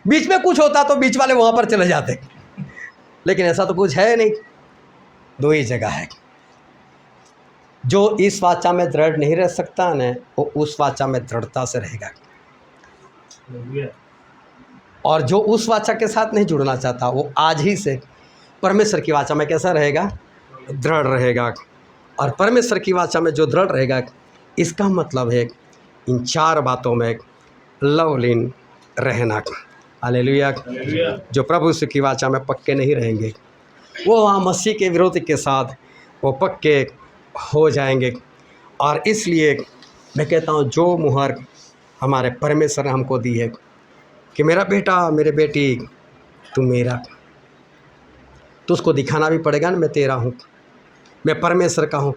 बीच में कुछ होता तो बीच वाले वहाँ पर चले जाते, लेकिन ऐसा तो कुछ है नहीं। 2 ही जगह है। जो इस वाचा में दृढ़ नहीं रह सकता ना, वो उस वाचा में दृढ़ता से रहेगा, और जो उस वाचा के साथ नहीं जुड़ना चाहता वो आज ही से परमेश्वर की वाचा में कैसा रहेगा? दृढ़ रहेगा। और परमेश्वर की वाचा में जो दृढ़ रहेगा, इसका मतलब है इन 4 बातों में लवलीन रहना। हालेलुया। जो प्रभु यीशु की वाचा में पक्के नहीं रहेंगे, वो वहाँ मसीह के विरोधी के साथ वो पक्के हो जाएंगे। और इसलिए मैं कहता हूँ, जो मुहर हमारे परमेश्वर ने हमको दी है कि मेरा बेटा मेरे बेटी तू मेरा, तो उसको दिखाना भी पड़ेगा ना, मैं तेरा हूँ, मैं परमेश्वर का हूँ।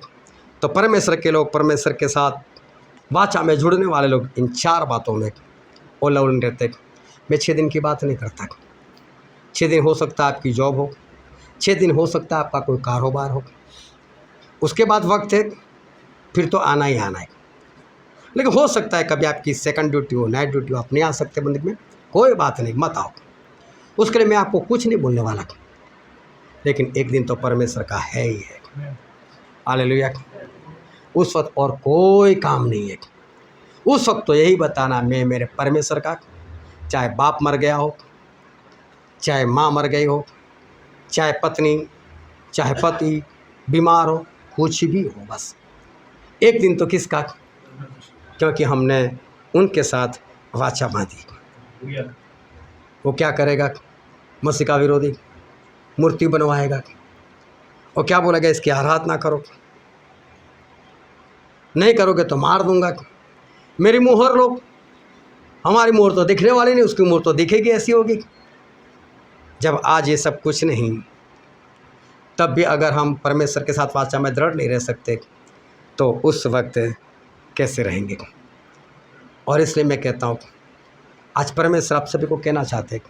तो परमेश्वर के लोग, परमेश्वर के साथ वाचा में जुड़ने वाले लोग, इन 4 बातों में वो लवलीन रहते। मैं 6 दिन की बात नहीं करता। 6 दिन हो सकता है आपकी जॉब हो, 6 दिन हो सकता है आपका कोई कारोबार हो, उसके बाद वक्त है, फिर तो आना ही आना है। लेकिन हो सकता है कभी आपकी सेकंड ड्यूटी हो, नाइट ड्यूटी हो, आप नहीं आ सकते मंदिर में, कोई बात नहीं, मत आओ। उसके लिए मैं आपको कुछ नहीं बोलने वाला, लेकिन एक दिन तो परमेश्वर का है ही है। हालेलुया। उस वक्त और कोई काम नहीं है। उस वक्त तो यही बताना, मैं मेरे परमेश्वर का, चाहे बाप मर गया हो, चाहे माँ मर गई हो, चाहे पत्नी, चाहे पति बीमार हो, कुछ भी हो, बस एक दिन तो किसका? क्योंकि हमने उनके साथ वाचा बांधी। वो क्या करेगा? मसीह का विरोधी मूर्ति बनवाएगा, और क्या बोलेगा? इसकी आराधना करो, नहीं करोगे तो मार दूंगा। मेरी मोहर लो। हमारी मोहर तो दिखने वाली नहीं, उसकी मोहर तो दिखेगी, ऐसी होगी। जब आज ये सब कुछ नहीं, तब भी अगर हम परमेश्वर के साथ वाचा में दृढ़ नहीं रह सकते तो उस वक्त कैसे रहेंगे। और इसलिए मैं कहता हूँ, आज परमेश्वर आप सभी को कहना चाहते हैं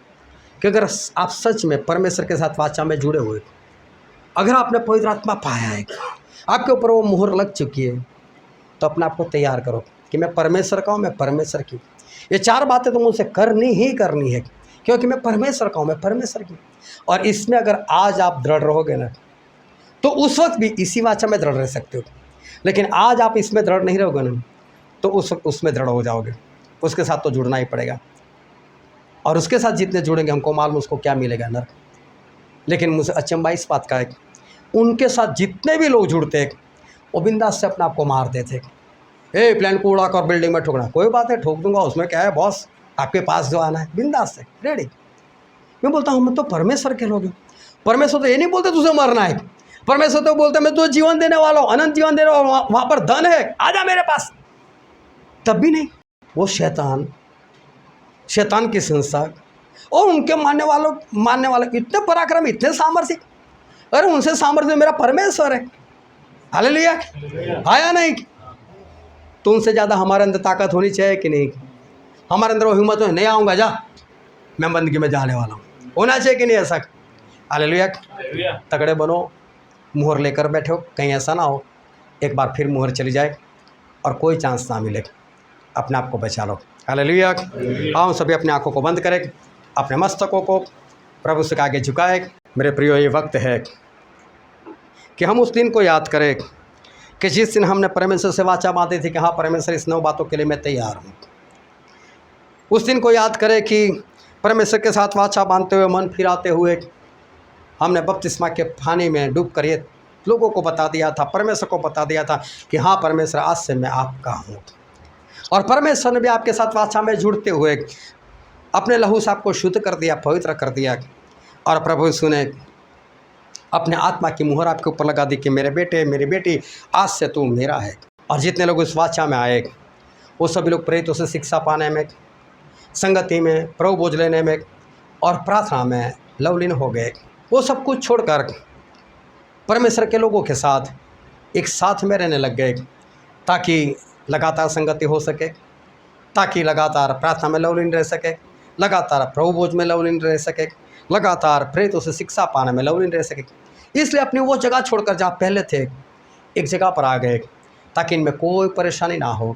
कि अगर आप सच में परमेश्वर के साथ वाचा में जुड़े हुए, अगर आपने पवित्र आत्मा पाया है, आपके ऊपर वो मोहर लग चुकी है, तो अपने आप को तैयार करो कि मैं परमेश्वर का हूँ, मैं परमेश्वर की। ये 4 बातें तो मुझसे करनी ही करनी है, क्योंकि मैं परमेश्वर का हूँ, मैं परमेश्वर की। और इसमें अगर आज आप दृढ़ रहोगे ना, तो उस वक्त भी इसी वाचा में दृढ़ रह सकते हो। लेकिन आज आप इसमें दृढ़ नहीं रहोगे ना, तो उस वक्त उसमें दृढ़ हो जाओगे। उसके साथ तो जुड़ना ही पड़ेगा, और उसके साथ जितने जुड़ेंगे हमको मालूम उसको क्या मिलेगा, नरक। लेकिन मुझे अचंभा इस बात का है, उनके साथ जितने भी लोग जुड़ते हैं वो बिंदास से अपने आप को मार देते। ए प्लान को उड़ा कर बिल्डिंग में ठोकना, कोई बात है, ठोक दूंगा, उसमें क्या है बॉस, आपके पास जो आना है बिंदास से रेडी। मैं बोलता हूँ हम तो परमेश्वर के लोग हैं। परमेश्वर तो ये नहीं बोलते तुझे मरना है, परमेश्वर तो बोलते मैं तो जीवन देने वाला हूँ, अनंत जीवन देने वाला हूँ, वहाँ पर धन है, आजा मेरे पास। तब भी नहीं, वो शैतान की संस्था और उनके मानने वाले इतने पराक्रम, इतने सामर्थ्य। अरे उनसे सामर्थ्य मेरा परमेश्वर है, हालेलुया। आया नहीं तो उनसे ज़्यादा हमारे अंदर ताकत होनी चाहिए कि नहीं? हमारे अंदर वो हिम्मत हो, नहीं आऊँगा जा, मैं बंदगी में जाने वाला हूँ, होना चाहिए कि नहीं ऐसा? हालेलुया। तगड़े बनो, मुहर लेकर बैठो, कहीं ऐसा ना हो एक बार फिर मुहर चली जाए और कोई चांस ना मिले। अपने आप को बचा लो। हालेलुया। आओ सभी अपनी आंखों को बंद करें, अपने मस्तकों को प्रभु से आगे झुकाए। मेरे प्रियो, ये वक्त है कि हम उस दिन को याद करें कि जिस दिन हमने परमेश्वर से वाचा बांधी थी कि हाँ परमेश्वर, इस 9 बातों के लिए मैं तैयार हूँ। उस दिन को याद करें कि परमेश्वर के साथ वाचा बांधते हुए, मन फिराते हुए हमने बपतिस्मा के पानी में डूब कर ये लोगों को बता दिया था, परमेश्वर को बता दिया था कि हाँ परमेश्वर, आज से मैं आपका हूँ। और परमेश्वर ने भी आपके साथ वाचा में जुड़ते हुए अपने लहू से आपको शुद्ध कर दिया, पवित्र कर दिया। और प्रभु सुने अपने आत्मा की मुहर आपके ऊपर लगा दी कि मेरे बेटे, मेरी बेटी, आज से तू मेरा है। और जितने लोग इस वाचा में आए वो सभी लोग प्रेरितों से शिक्षा पाने में, संगति में, प्रभु बोझ लेने में और प्रार्थना में लवलीन हो गए। वो सब कुछ छोड़कर परमेश्वर के लोगों के साथ एक साथ में रहने लग गए, ताकि लगातार संगति हो सके, ताकि लगातार प्रार्थना में लवलीन रह सके, लगातार प्रभु बोझ में लवलीन रह सके, लगातार प्रेरितों से शिक्षा पाने में लवलीन रह सके। इसलिए अपनी वो जगह छोड़कर जहाँ पहले थे एक जगह पर आ गए, ताकि इनमें कोई परेशानी ना हो,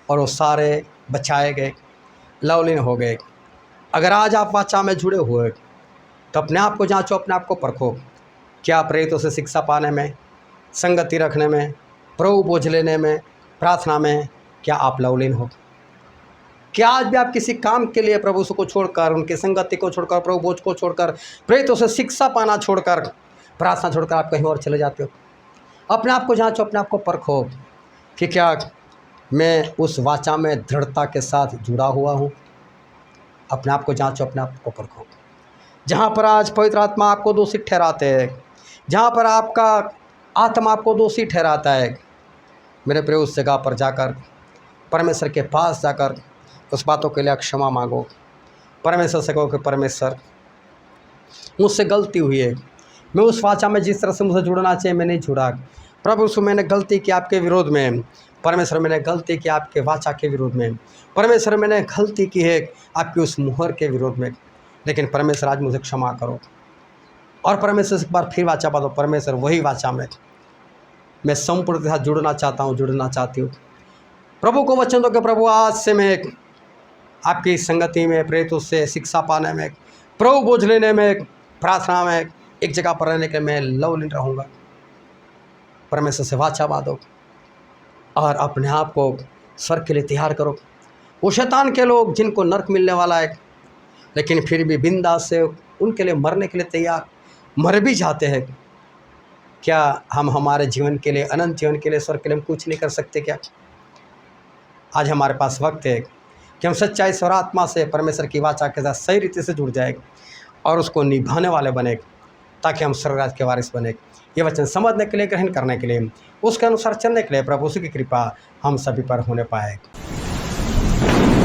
और वो सारे बचाए गए, लवलीन हो गए। अगर आज आप वाचा में जुड़े हुए तो अपने आप को जांचो, अपने आप को परखो, क्या प्रेरितों से शिक्षा पाने में, संगति रखने में, प्रभु बोझ लेने में, प्रार्थना में क्या आप लवलीन हो? क्या आज भी आप किसी काम के लिए प्रभु को छोड़कर, उनकी संगति को छोड़कर, प्रभु बोझ को छोड़कर, प्रेरितों से शिक्षा पाना छोड़कर, प्रार्थना छोड़कर आप कहीं और चले जाते हो? अपने आप को जांचो, अपने आप को परखो कि क्या मैं उस वाचा में दृढ़ता के साथ जुड़ा हुआ हूँ। अपने आप को जांचो, अपने आप को परखो। जहाँ पर आज पवित्र आत्मा आपको दोषी ठहराते हैं, जहाँ पर आपका आत्मा आपको दोषी ठहराता है, मेरे प्रिय उस जगह पर जाकर, परमेश्वर के पास जाकर उस बातों के लिए क्षमा मांगो। परमेश्वर से कहो कि परमेश्वर, मुझसे गलती हुई है, मैं उस वाचा में जिस तरह से मुझे जुड़ना चाहिए मैं नहीं जुड़ा। प्रभु से मैंने गलती की आपके विरोध में। परमेश्वर, मैंने गलती की आपके वाचा के विरोध में। परमेश्वर, मैंने गलती की है आपकी उस मुहर के विरोध में। लेकिन परमेश्वर, आज मुझे क्षमा करो। और परमेश्वर से एक बार फिर वाचा बांधो, परमेश्वर वही वाचा में मैं संपूर्ण के साथ जुड़ना चाहता हूँ, जुड़ना चाहती हूँ। प्रभु को वचन दो कि प्रभु, आज से मैं आपकी संगति में, प्रेरितों से शिक्षा पाने में, प्रभु बोझ लेने में, प्रार्थना में, एक जगह पर रहने के मैं लवलीन रहूँगा। परमेश्वर से वाचा बांधो और अपने आप को स्वर्ग के लिए तैयार करो। वो शैतान के लोग जिनको नरक मिलने वाला है, लेकिन फिर भी बिंदास से उनके लिए मरने के लिए तैयार, मर भी जाते हैं। क्या हम हमारे जीवन के लिए, अनंत जीवन के लिए, स्वर्ग के लिए हम कुछ नहीं कर सकते क्या? आज हमारे पास वक्त है कि हम सच्चाई और आत्मा से परमेश्वर की वाचा के साथ सही रीति से जुड़ जाए और उसको निभाने वाले बने, ताकि हम स्वर्गराज के वारिस बने। ये वचन समझने के लिए, ग्रहण करने के लिए, उसके अनुसार चलने के लिए प्रभु की कृपा हम सभी पर होने पाए। है।